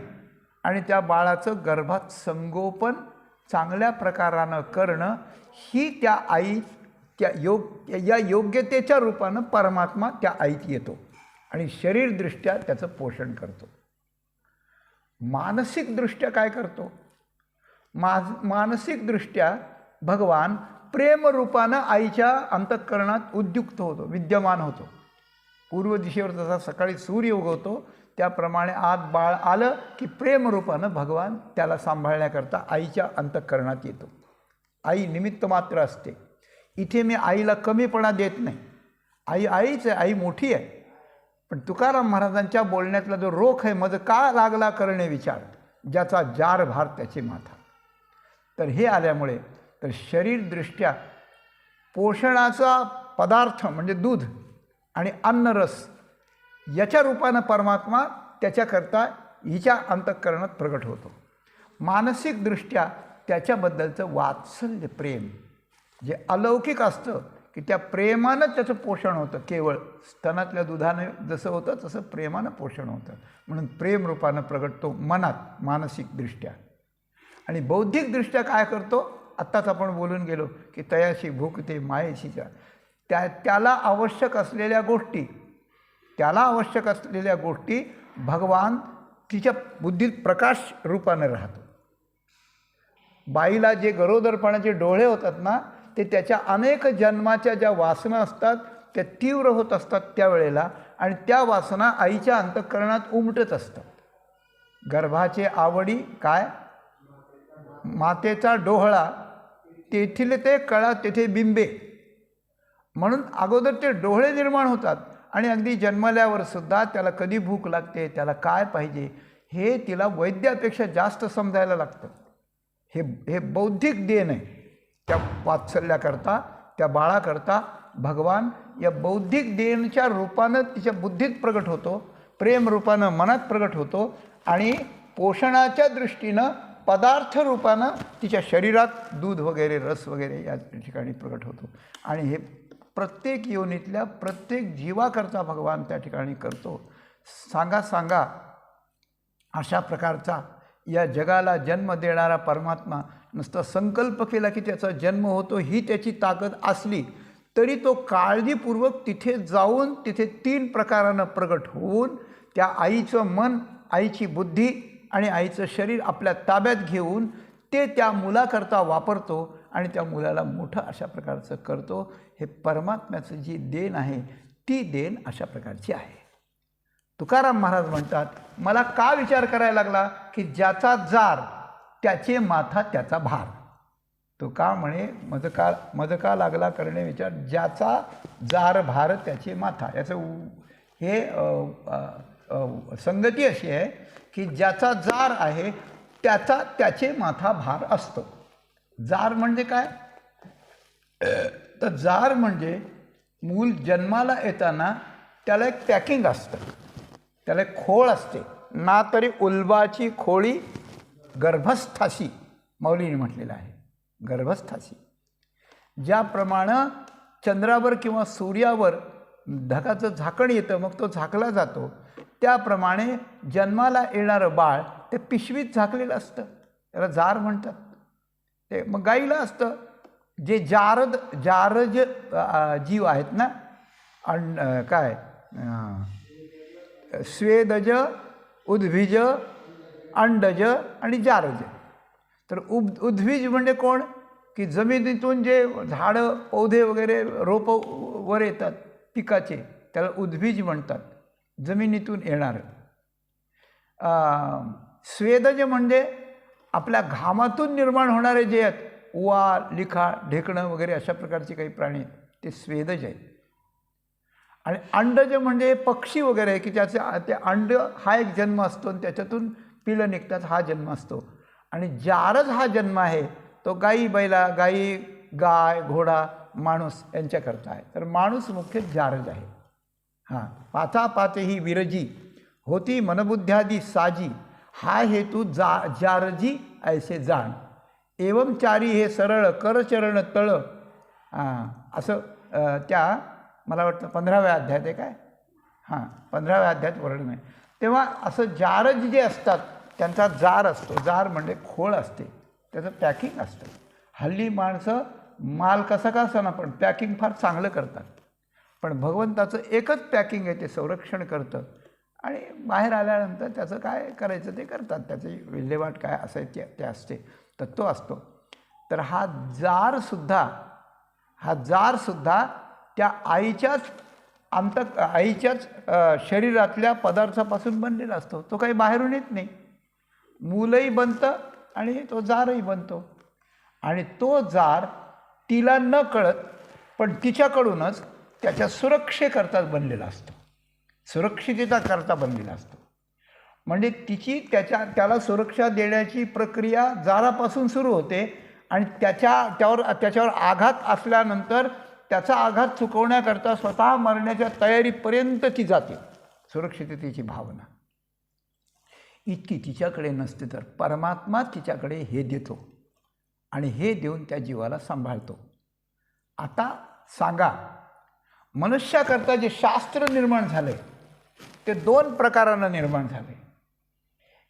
आणि त्या बाळाचं गर्भात संगोपन चांगल्या प्रकारानं करणं ही त्या आई या योग्यतेच्या रूपानं परमात्मा त्या आईत येतो आणि शरीरदृष्ट्या त्याचं पोषण करतो. मानसिकदृष्ट्या काय करतो? मानसिकदृष्ट्या भगवान प्रेमरूपानं आईच्या अंतःकरणात उद्युक्त होतो, विद्यमान होतो. पूर्व दिशेवर जसा सकाळी सूर्य उगवतो त्याप्रमाणे आत बाळ आलं की प्रेमरूपानं भगवान त्याला सांभाळण्याकरता आईच्या अंतःकरणात येतो. आई निमित्त मात्र असते. इथे मी आईला कमीपणा देत नाही. आई आईच आहे, आई मोठी आहे. पण तुकाराम महाराजांच्या बोलण्यातला जो रोख आहे, मज का लागला करणे विचार, ज्याचा जार भार त्याचे माथा. तर हे आल्यामुळे तर शरीरदृष्ट्या पोषणाचा पदार्थ म्हणजे दूध आणि अन्नरस याच्या रूपानं परमात्मा त्याच्याकरता हिच्या अंतःकरणात प्रगट होतो. मानसिकदृष्ट्या त्याच्याबद्दलचं वात्सल्य प्रेम जे अलौकिक असतं की त्या प्रेमानं त्याचं पोषण होतं. केवळ स्तनातल्या दुधाने जसं होतं तसं प्रेमानं पोषण होतं. म्हणून प्रेमरूपानं प्रगटतो मनात मानसिकदृष्ट्या. आणि बौद्धिकदृष्ट्या काय करतो? आत्ताच आपण बोलून गेलो की तयाशी भूकते मायेशीच्या, त्याला आवश्यक असलेल्या गोष्टी भगवान तिच्या बुद्धीत प्रकाश रूपाने राहतो. बाईला जे गरोदरपणाचे डोळे होतात ना, ते त्याच्या अनेक जन्माच्या ज्या वासना असतात त्या तीव्र होत असतात त्यावेळेला, आणि त्या वासना आईच्या अंतःकरणात उमटत असतात. गर्भाचे आवडी काय? मातेचा डोहळा तेथील ते कळा तेथे बिंबे. म्हणून अगोदर ते डोळे निर्माण होतात आणि अगदी जन्मल्यावर सुद्धा त्याला कधी भूक लागते, त्याला काय पाहिजे हे तिला वैद्यापेक्षा जास्त समजायला लागतं. हे बौद्धिक देण आहे. त्या वात्सल्याकरता, त्या बाळाकरता भगवान या बौद्धिक देणच्या रूपानं तिच्या बुद्धीत प्रगट होतो, प्रेम रूपानं मनात प्रगट होतो, आणि पोषणाच्या दृष्टीनं पदार्थ रूपानं तिच्या शरीरात दूध वगैरे रस वगैरे या ठिकाणी प्रगट होतो. आणि हे प्रत्येक योनीतल्या प्रत्येक जीवाकरता भगवान त्या ठिकाणी करतो. सांगा अशा प्रकारचा या जगाला जन्म देणारा परमात्मा नुसता संकल्प केला की त्याचा जन्म होतो ही त्याची ताकद असली तरी तो काळजीपूर्वक तिथे जाऊन तिथे 3 प्रकारानं प्रगट होऊन त्या आईचं मन, आईची बुद्धी आणि आईचं शरीर आपल्या ताब्यात घेऊन ते त्या मुलाकरता वापरतो आणि त्या मुलाला मोठं अशा प्रकारचं करतो. हे परमात्म्याचं जी देण आहे ती देण अशा प्रकारची आहे. तुकाराम महाराज म्हणतात, मला का विचार करायला लागला की ज्याचा जार त्याचे माथा त्याचा भार. तो का म्हणे मज का लागला करणे विचार, ज्याचा जार भार त्याचे माथा. याचं हे संगती अशी आहे की ज्याचा जार आहे त्याचे माथा भार असतो. जार म्हणजे काय? तर जार म्हणजे मूल जन्माला येताना त्याला एक पॅकिंग असतं, त्याला एक खोळ असते ना. तरी उल्बाची खोळी गर्भस्थाशी माऊलीने म्हटलेलं आहे. गर्भस्थाशी ज्याप्रमाणे चंद्रावर किंवा सूर्यावर ढगाचं झाकण येतं मग तो झाकला जातो, त्याप्रमाणे जन्माला येणारं बाळ ते पिशवीत झाकलेलं असतं, त्याला जार म्हणतात. ते मग गाईला असतं. जे जारज जीव आहेत ना, स्वेदज, उद्भिज, अंडज आणि जारज. तर उद्भिज म्हणजे कोण? की जमिनीतून जे झाडं पौधे वगैरे रोपं वर येतात पिकाचे, त्याला उद्भिज म्हणतात, जमिनीतून येणारं. स्वेदज म्हणजे आपल्या घामातून निर्माण होणारे जे आहेत, उवा, लिखा, ढेकणं वगैरे अशा प्रकारचे काही प्राणी आहेत ते स्वेदज आहेत. आणि अंडज म्हणजे पक्षी वगैरे आहे की ते अंड हा एक जन्म असतो आणि त्याच्यातून पिलं निघतात, हा जन्म असतो. आणि जारज हा जन्म आहे तो गाई गाय, घोडा, माणूस यांच्याकरता आहे. तर माणूस मुख्य जारज आहे. पाथा पाते ही विरजी होती मनबुद्ध्यादी साजी, हा हेतू जारजी ऐसे जाण. एवं चारी हे सरळ करचरण तळ. असं त्या मला वाटतं 15व्या अध्यायात आहे काय, हां 15व्या अध्यायात वर्णन आहे. तेव्हा असं जारज जे असतात त्यांचा जार असतो. जार म्हणजे खोळ असते, त्याचं पॅकिंग असतं. हल्ली माणसं माल कसा का असताना पण पॅकिंग फार चांगलं करतात. पण भगवंताचं एकच पॅकिंग आहे, ते संरक्षण करतं आणि बाहेर आल्यानंतर त्याचं काय करायचं ते करतात. त्याची विल्हेवाट काय असायची ते असते, तत्व असतो. तर हा जारसुद्धा त्या आईच्याच शरीरातल्या पदार्थापासून बनलेला असतो. तो काही बाहेरून येत नाही. मूलही बनतं आणि तो जारही बनतो. आणि तो जार तिला न कळत पण तिच्याकडूनच त्याच्या सुरक्षेकरताच बनलेला असतो, सुरक्षिततेकरता बनलेला असतो. म्हणजे त्याला सुरक्षा देण्याची प्रक्रिया जारापासून सुरू होते आणि त्याच्यावर आघात असल्यानंतर त्याचा आघात चुकवण्याकरता स्वतः मरण्याच्या तयारीपर्यंत ती जाते. सुरक्षिततेची भावना इतकी तिच्याकडे नसते, तर परमात्मा तिच्याकडे हे देतो आणि हे देऊन त्या जीवाला सांभाळतो. आता सांगा, मनुष्याकरता जे शास्त्र निर्माण झाले ते 2 प्रकारानं निर्माण झाले.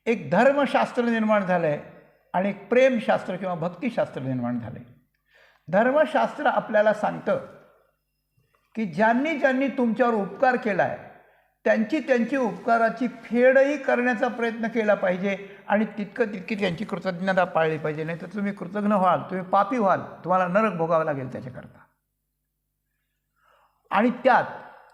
एक धर्मशास्त्र निर्माण झालं आहे आणि एक प्रेमशास्त्र किंवा भक्तिशास्त्र निर्माण झाले. धर्मशास्त्र आपल्याला सांगतं की ज्यांनी तुमच्यावर उपकार केला आहे त्यांची उपकाराची फेडही करण्याचा प्रयत्न केला पाहिजे आणि तितकी त्यांची कृतज्ञता पाळली पाहिजे. नाही तर तुम्ही कृतज्ञ व्हाल, तुम्ही पापी व्हाल, तुम्हाला नरक भोगावं लागेल त्याच्याकरता. आणि त्यात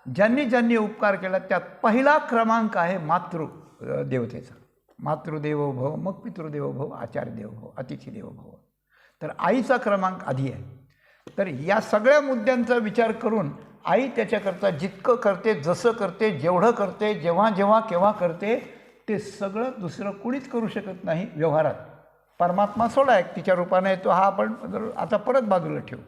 ज्यांनी उपकार केला त्यात पहिला क्रमांक आहे मातृदेवतेचा. मातृदेवो भव, मग पितृदेवो भव, आचार्य देवो भव, अतिथी देवो भव. तर आईचा क्रमांक आधी आहे. तर या सगळ्या मुद्द्यांचा विचार करून आई त्याच्याकरता जितकं करते, जसं करते, जेवढं करते, जेव्हा केव्हा करते, ते सगळं दुसरं कुणीच करू शकत नाही व्यवहारात. परमात्मा सोडा एक तिच्या रूपाने येतो, हा आपण आता परत बाजूला ठेवू.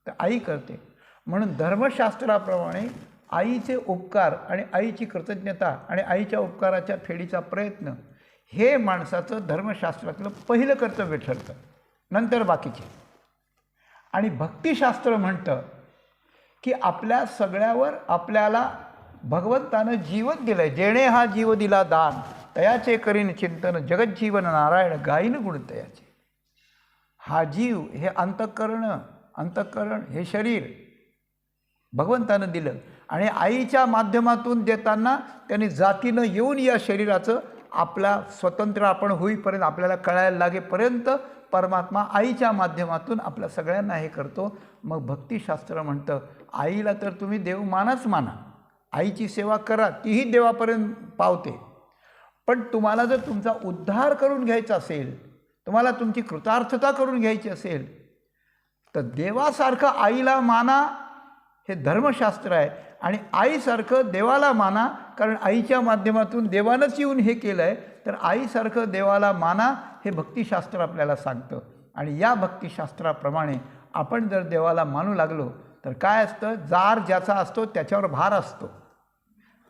तर आई करते. म्हणून धर्मशास्त्राप्रमाणे आईचे उपकार आणि आईची कृतज्ञता आणि आईच्या उपकाराच्या फेडीचा प्रयत्न हे माणसाचं धर्मशास्त्रातलं पहिलं कर्तव्य ठरतं, नंतर बाकीचे. आणि भक्तिशास्त्र म्हणतं की आपल्या सगळ्यावर आपल्याला भगवंतानं जीवन दिलं आहे. जेणे हा जीव दिला दान, तयाचे करीन चिंतन, जगज्जीवन नारायण गायीन गुण तयाचे. हा जीव हे अंतःकरण हे शरीर भगवंतानं दिलं आणि आईच्या माध्यमातून देताना त्यांनी जातीनं येऊन या शरीराचं आपला स्वतंत्र आपण होईपर्यंत, आपल्याला कळायला लागेपर्यंत परमात्मा आईच्या माध्यमातून आपल्या सगळ्यांना हे करतो. मग भक्तिशास्त्र म्हणतं आईला तर तुम्ही देव माना, आईची सेवा करा, तीही देवापर्यंत पावते. पण तुम्हाला जर तुमचा उद्धार करून घ्यायचा असेल, तुम्हाला तुमची कृतार्थता करून घ्यायची असेल, तर देवासारखं आईला माना हे धर्मशास्त्र आहे. आणि आईसारखं देवाला माना, कारण आईच्या माध्यमातून देवानंच येऊन हे केलं आहे. तर आईसारखं देवाला माना हे भक्तिशास्त्र आपल्याला सांगतं. आणि या भक्तिशास्त्राप्रमाणे आपण जर देवाला मानू लागलो तर काय असतं, जार ज्याचा असतो त्याच्यावर भार असतो.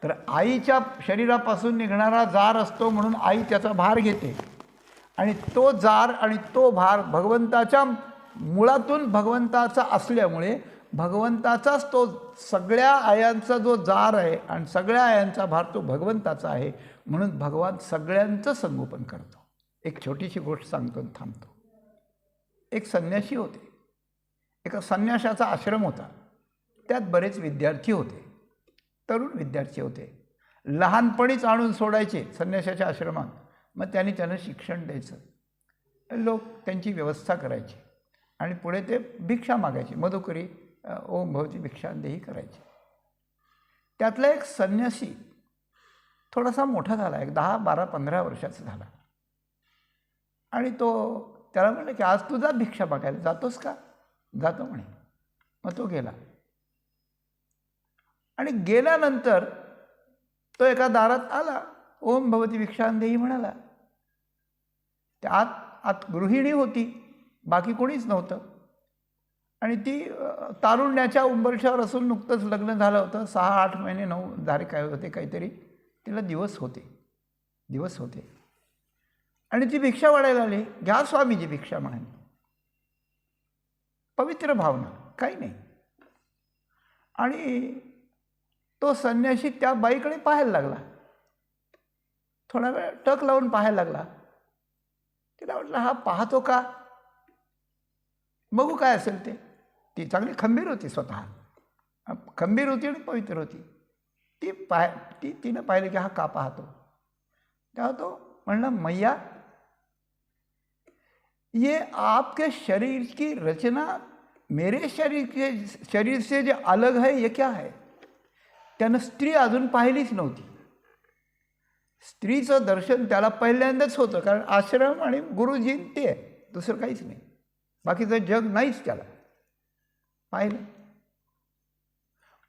तर आईच्या शरीरापासून निघणारा जार असतो म्हणून आई त्याचा भार घेते. आणि तो जार आणि तो भार भगवंताच्या मुळातून भगवंताचा असल्यामुळे भगवंताचाच तो सगळ्या आयांचा जो जार आहे आणि सगळ्या आयांचा भार तो भगवंताचा आहे. म्हणून भगवान सगळ्यांचं संगोपन करतो. एक छोटीशी गोष्ट सांगतो आणि थांबतो. एक संन्यासी होते. एका संन्याशाचा आश्रम होता. त्यात बरेच विद्यार्थी होते, तरुण विद्यार्थी होते. लहानपणीच आणून सोडायचे संन्याशाच्या आश्रमात. मग त्यांना शिक्षण द्यायचं. लोक त्यांची व्यवस्था करायची आणि पुढे ते भिक्षा मागायचे. मधुकरी ओम भवती भिक्षांदेही करायचे. त्यातला एक संन्यासी थोडासा मोठा झाला, एक 10, 12, 15 वर्षाचा झाला. आणि त्याला म्हणलं की आज तू जा भिक्षा मागायला, जातोस का? जातो म्हणे. मग तो गेला. आणि गेल्यानंतर तो एका दारात आला, ओम भवती भिक्षांदेही म्हणाला. त्या आत गृहिणी होती, बाकी कोणीच नव्हतं. आणि ती तारुण्याच्या उंबरठ्यावर असून नुकतंच लग्न झालं होतं. 6-8 महिने 9 झाले काय होते काहीतरी, तिला दिवस होते. आणि ती भिक्षा वाढायला आली. घ्या स्वामीजी भिक्षा म्हणाली. पवित्र भावना, काही नाही. आणि तो संन्यासी त्या बाईकडे पाहायला लागला, थोडा वेळ टक लावून पाहायला लागला. तिला वाटलं हा पाहतो का, बघू काय असेल ते. ती चांगली खंबीर होती, स्वतः खंबीर होती आणि पवित्र होती. तिनं पाहिलं की हा का पाहतो. तेव्हा तो म्हणला, मैया ये आपके शरीर की रचना मेरे शरीर से जो अलग है ये क्या है. त्यानं स्त्री अजून पाहिलीच नव्हती. स्त्रीचं दर्शन त्याला पहिल्यांदाच होतं, कारण आश्रम आणि गुरुजी ते आहे, दुसरं काहीच नाही. बाकीचं जग नाहीच त्याला पाहिलं.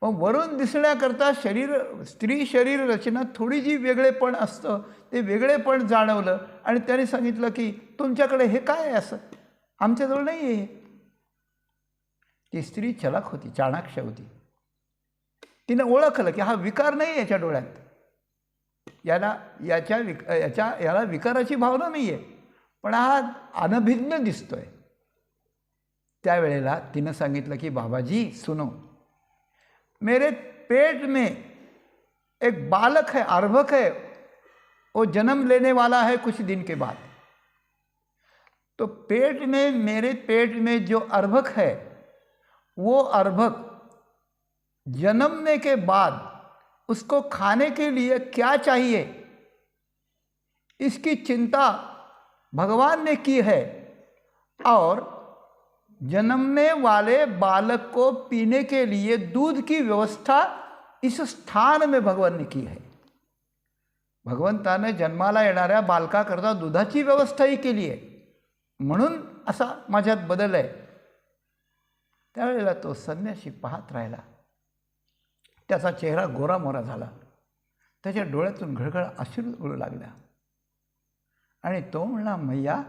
मग वरून दिसण्याकरता स्त्री शरीर रचना थोडी जी वेगळेपण असतं ते वेगळेपण जाणवलं आणि त्याने सांगितलं की तुमच्याकडे हे काय आहे असं, आमच्याजवळ नाही आहे. ती स्त्री चलाख होती, चाणाक्ष होती. तिनं ओळखलं की हा विकार नाही याच्या डोळ्यात, याला विकाराची भावना नाही आहे, पण हा अनभिज्ञ दिसतोय. त्यावेळेला तिनं सांगितलं की बाबाजी सुनो, मेरे पेट में एक बालक है, अर्भक है, वो जन्म लेने वाला है कुछ दिन के बाद. तो मेरे पेट में जो अर्भक है, वो अर्भक जन्मने के बाद उसको खाने के लिए क्या चाहिए इसकी चिंता भगवान ने की है, और जन्मने वाले बालक को पीने के लिए दूध की व्यवस्था इस स्थान में भगवान ने की है. भगवंताने जन्माला येणाऱ्या बालकाकरता दुधाची व्यवस्थाही केली आहे, म्हणून असा माझ्यात बदल आहे. त्यावेळेला तो संन्यासी पाहत राहिला. त्याचा चेहरा गोरामोरा झाला, त्याच्या डोळ्यातून घळघळ अश्रू गळू लागल्या आणि तो म्हणला, मैया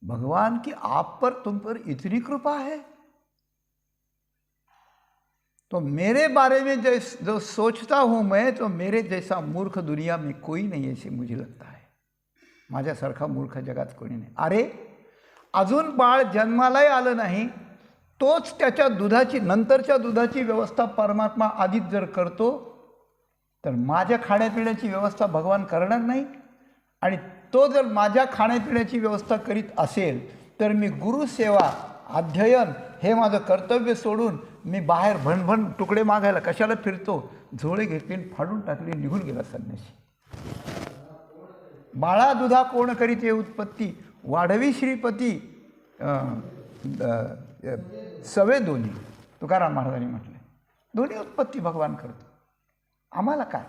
भगवान की आप पर तुम पर इतनी कृपा है, तो मेरे बारे में जो सोचता हूँ मैं, तो मेरे जैसा मूर्ख दुनिया में कोई नहीं ऐसे मुझे लगता है. माझ्यासारखा मूर्ख जगात कोणी नाही. अरे अजून बाळ जन्मालाही आलं नाही, तोच त्याच्या नंतरच्या दुधाची व्यवस्था परमात्मा आधीच जर करतो, तर माझ्या खाण्यापिण्याची व्यवस्था भगवान करणार नाही. आणि तो जर माझ्या खाण्यापिण्याची व्यवस्था करीत असेल तर मी गुरुसेवा अध्ययन हे माझं कर्तव्य सोडून मी बाहेर भणभण तुकडे मागायला कशाला फिरतो. झोळे घेतली, फाडून टाकली, निघून गेला संन्यासी. बाळा दुधा कोण करीते उत्पत्ती, वाढवी श्रीपती सवे दोन्ही. तुकाराम महाराजांनी म्हटले, दोन्ही उत्पत्ती भगवान करतो. आम्हाला काय,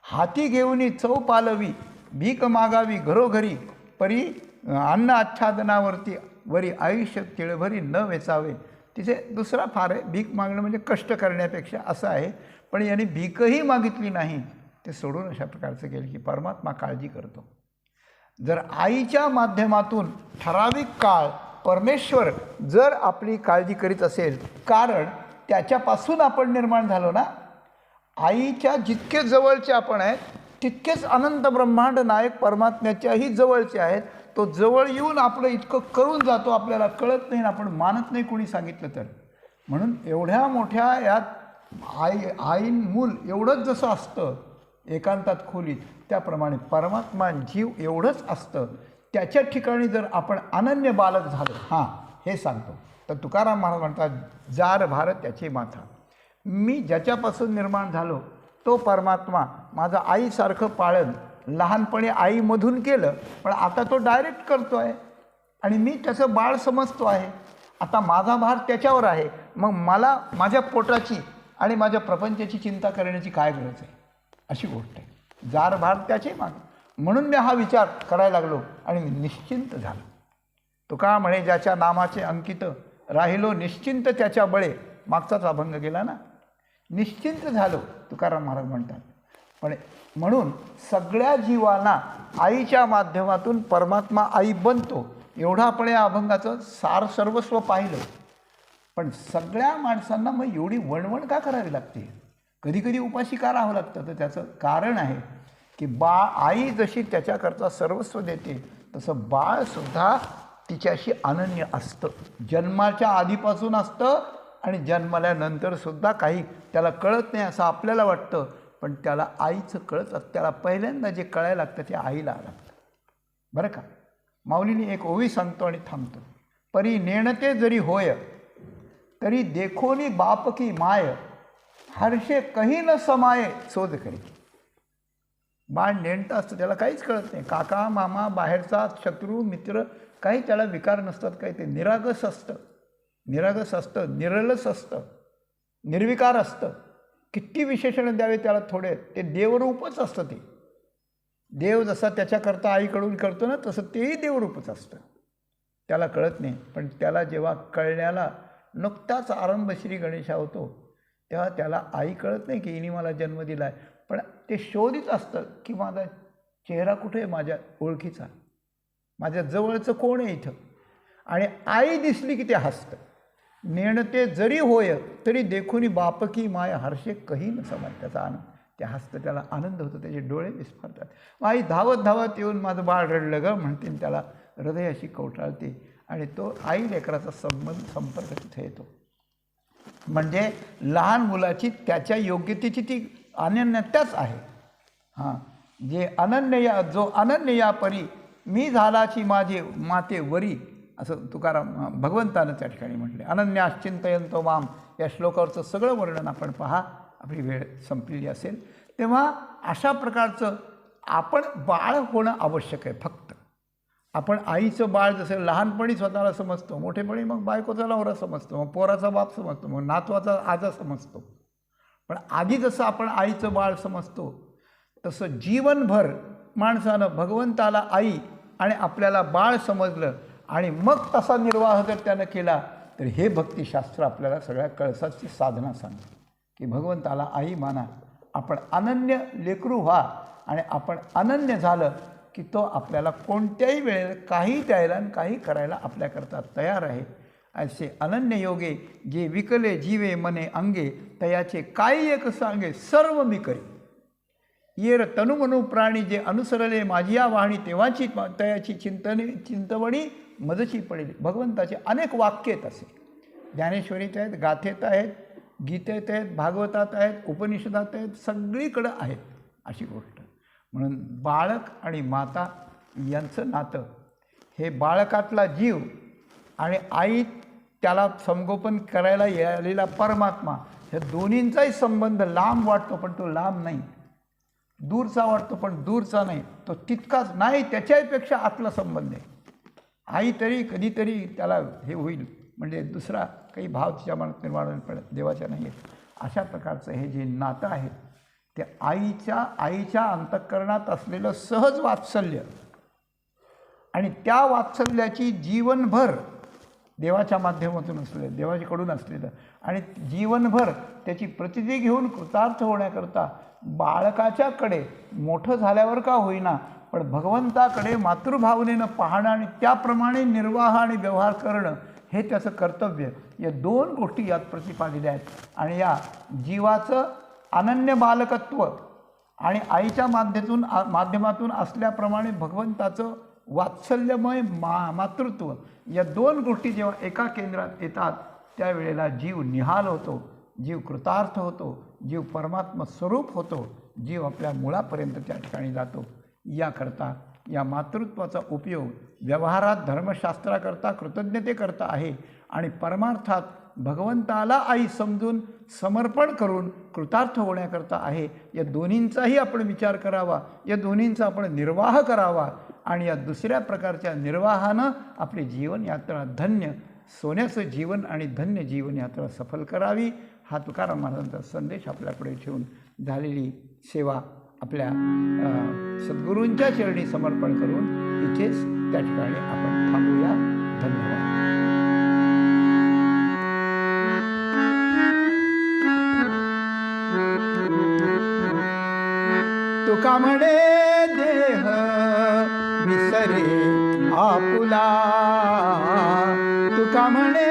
हाती घेऊन चव पालवी, भीक मागावी घरोघरी, परी अन्न आच्छादनावरती वरी आयुष्य तिळभरी न वेचावे. तिथे दुसरा फार आहे, भीक मागणं म्हणजे कष्ट करण्यापेक्षा असं आहे. पण याने भीकही मागितली नाही, ते सोडून अशा प्रकारचं केलं की परमात्मा काळजी करतो. जर आईच्या माध्यमातून ठराविक काळ परमेश्वर जर आपली काळजी करीत असेल, कारण त्याच्यापासून आपण निर्माण झालो ना, आईच्या जितके जवळचे आपण आहेत तितकेच अनंत ब्रह्मांड नायक परमात्म्याच्याही जवळचे आहेत. तो जवळ येऊन आपलं इतकं करून जातो, आपल्याला कळत नाही, आपण मानत नाही कोणी सांगितलं तर. म्हणून एवढ्या मोठ्या यात आईन मूल एवढंच जसं असतं एकांतात खोलीत, त्याप्रमाणे परमात्मा जीव एवढंच असतं. त्याच्या ठिकाणी जर आपण अनन्य बालक झालो, हां हे सांगतो. तर तुकाराम महाराज म्हणतात, जार भारत त्याची माथा. मी ज्याच्यापासून निर्माण झालो तो परमात्मा माझा आईसारखं पाळन. लहानपणी आईमधून केलं, पण आता तो डायरेक्ट करतो आहे आणि मी त्याचं बाळ समजतो आहे. आता माझा भार त्याच्यावर आहे. मग मला माझ्या पोटाची आणि माझ्या प्रपंचाची चिंता करण्याची काय गरज आहे, अशी गोष्ट आहे. जार भार त्याचे मागे. म्हणून मी हा विचार करायला लागलो आणि मी निश्चिंत झालो. तुका म्हणे, ज्याच्या नामाचे अंकित राहिलो निश्चिंत त्याच्या बळे. मागचाच अभंग गेला ना. निश्चिंत झालो तुकाराम महाराज म्हणतात. पण म्हणून सगळ्या जीवांना आईच्या माध्यमातून परमात्मा आई बनतो. एवढं आपण या अभंगाचं सार सर्वस्व पाहिलं. पण सगळ्या माणसांना मग एवढी वणवण का करावी लागते, कधी कधी उपाशी का राहावं लागतं? तर त्याचं कारण आहे की आई जशी त्याच्याकरता सर्वस्व देते, तसं बाळसुद्धा तिच्याशी अनन्य असतं. जन्माच्या आधीपासून असतं आणि जन्मल्यानंतर सुद्धा काही त्याला कळत नाही असं आपल्याला वाटतं, पण त्याला आईचं कळत. त्याला पहिल्यांदा जे कळायला लागतं ते आईला लागतं बरं का. माऊलीने एक ओवी सांगतो आणि थांबतो. परी नेणते जरी होय तरी देखोनी बाप की माय, हर्षे कही न समाये शोध करी. बाळ नेणतं असतं, त्याला काहीच कळत नाही. काका मामा बाहेरचा शत्रू मित्र काही त्याला विकार नसतात. काही ते निरागस असतं, निरागस असतं, निरलस असतं, निर्विकार असतं. किती विशेषण द्यावे त्याला थोडे. ते देवरूपच असतं. ते देव जसा त्याच्याकरता आईकडून करतो ना, तसं तेही देवरूपच असतं. त्याला कळत नाही. पण त्याला जेव्हा कळण्याला नुकताच आरंभ श्री गणेशा होतो, तेव्हा त्याला आई कळत नाही की हिने मला जन्म दिला आहे. पण ते शोधित असतं की माझा चेहरा कुठे आहे, माझ्या ओळखीचा, माझ्या जवळचं कोण आहे इथं. आणि आई दिसली की ते हसतं. नेणते जरी होय तरी देखुनी बापकी माय, हर्षे कही न समाय. त्याचा आनंद, ते हसतं, त्याला आनंद होतो, त्याचे डोळे विस्फारतात. आई धावत धावत येऊन माझं बाळ रडलं ग म्हणते, त्याला हृदयाशी कवटाळते आणि तो आई लेकराचा संपर्क तिथे येतो. म्हणजे लहान मुलाची त्याच्या योग्यतेची ती अनन्यताच आहे. हां, जे अनन्य या, जो अनन्य या परी मी झालाची माझे माते वरी, असं तुकाराम भगवंतानं त्या ठिकाणी म्हटले. अनन्याश्चिंतयंतो माम या श्लोकावरचं सगळं वर्णन आपण पहा. आपली वेळ संपलेली असेल तेव्हा अशा प्रकारचं आपण बाळ होणं आवश्यक आहे. फक्त आपण आईचं बाळ जसं लहानपणी स्वतःला समजतो, मोठेपणी मग बायकोचा नवरा समजतो, मग पोराचा बाप समजतो, मग नातवाचा आजा समजतो. पण आधी जसं आपण आईचं बाळ समजतो तसं जीवनभर माणसानं भगवंताला आई आणि आपल्याला बाळ समजलं आणि मग तसा निर्वाह जर त्यानं केला तर हे भक्तिशास्त्र आपल्याला सगळ्या कळसाची साधना सांगते की भगवंताला आई माना. आपण अनन्य लेकरू व्हा आणि आपण अनन्य झालं की तो आपल्याला कोणत्याही वेळेला काही द्यायला आणि काही करायला आपल्याकरता तयार आहे. असे अनन्य योगे जे विकले जीवे मने अंगे, तयाचे काही एक सांगे सर्व मी करी. येर तनुमनु प्राणी जे अनुसरले माझी या वाहणी, तेव्हाची तयाची चिंतवणी मजची पडेल. भगवंताचे अनेक वाक्य आहेत असे. ज्ञानेश्वरीत आहेत, गाथेत आहेत, गीतेत आहेत, भागवतात आहेत, उपनिषदात आहेत, सगळीकडं आहेत अशी गोष्ट. म्हणून बाळक आणि माता यांचं नातं हे बाळकातला जीव आणि आई त्याला संगोपन करायला आलेला परमात्मा, ह्या दोन्हींचाही संबंध लांब वाटतो पण तो लांब नाही, दूरचा वाटतो पण दूरचा नाही, तो तितकाच नाही, त्याच्यापेक्षा आतला संबंध आहे. आई तरी कधीतरी त्याला हे होईल म्हणजे दुसरा काही भाव तिच्या मनात निर्माण होईल, पण देवाच्या नाही आहेत. अशा प्रकारचं हे जे नातं आहे ते आईच्या अंतःकरणात असलेलं सहज वात्सल्य आणि त्या वात्सल्याची जीवनभर देवाच्या माध्यमातून असलेलं, देवाच्याकडून असलेलं आणि जीवनभर त्याची प्रतिती घेऊन कृतार्थ होण्याकरता बाळकाच्याकडे मोठं झाल्यावर का होईना पण भगवंताकडे मातृभावनेनं पाहणं आणि त्याप्रमाणे निर्वाह आणि व्यवहार करणं हे त्याचं कर्तव्य. या दोन गोष्टी यात प्रतिपादिल्या आहेत. आणि या जीवाचं अनन्य बालकत्व आणि आईच्या माध्यमातून असल्याप्रमाणे भगवंताचं वात्सल्यमय मातृत्व, या दोन गोष्टी जेव्हा एका केंद्रात येतात त्यावेळेला जीव निहाल होतो, जीव कृतार्थ होतो, जीव परमात्मा स्वरूप होतो, जीव आपल्या मुळापर्यंत त्या ठिकाणी जातो. याकरता या मातृत्वाचा उपयोग व्यवहारात धर्मशास्त्राकरता कृतज्ञतेकरता आहे आणि परमार्थात भगवंताला आई समजून समर्पण करून कृतार्थ होण्याकरता आहे. या दोन्हींचाही आपण विचार करावा, या दोन्हींचा आपण निर्वाह करावा आणि या दुसऱ्या प्रकारच्या निर्वाहानं आपली जीवनयात्रा धन्य, सोन्याचं जीवन आणि धन्य जीवनयात्रा सफल करावी. हा तुकाराम महाराजांचा संदेश आपल्यापुढे ठेवून झालेली सेवा आपल्या सद्गुरूंच्या चरणी समर्पण करून इथेच त्या ठिकाणी आपण थांबूया. धन्यवाद. तुका म्हणे देह विसरे आपुला, तुका म्हणे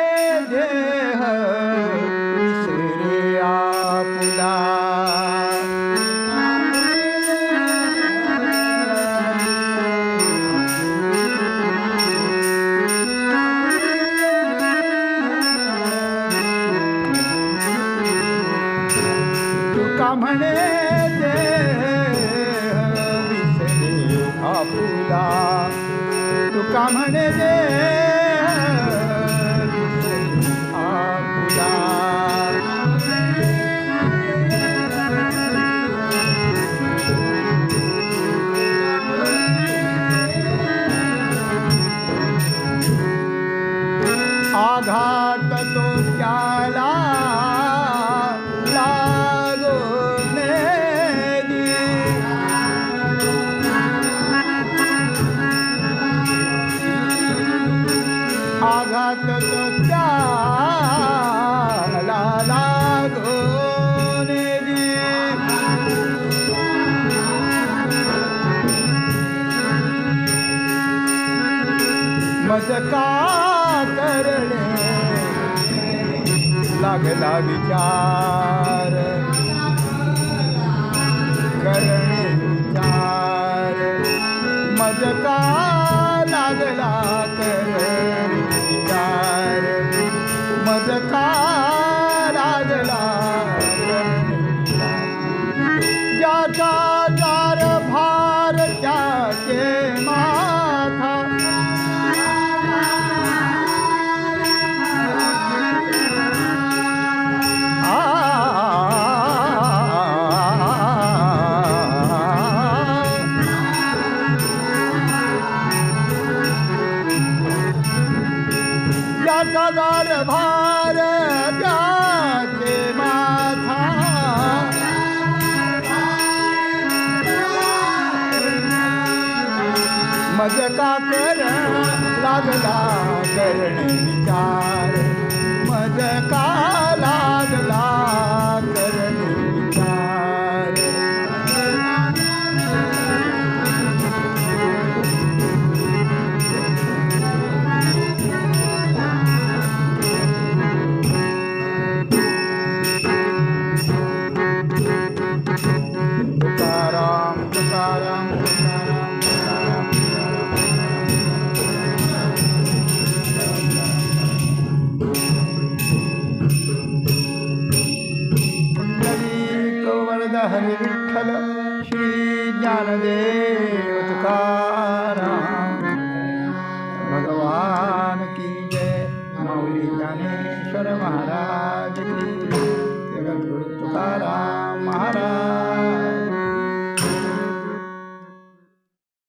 देह विसरे आपुला. म्हणे जे आपुला आघात तो त्याला लागून दी आघात तो त्याला लागून दी मज का करणे लागला विचार करणे विचार मज का लागला करणे विचार मज का लागला करणे विचार ज्याचा दार भार त्याचे माथा दार भार त्याचे माथा मज का कर लागला करणे विचार मज का लागला करणे विचार तुकाराम तुकाराम तुकाराम पुंडलीक वरद हरी विठ्ठल श्री ज्ञानदेव तुकाराम भगवान की जय माऊली ज्ञानेश्वर महाराज की जगद्गुरु तुकाराम महाराज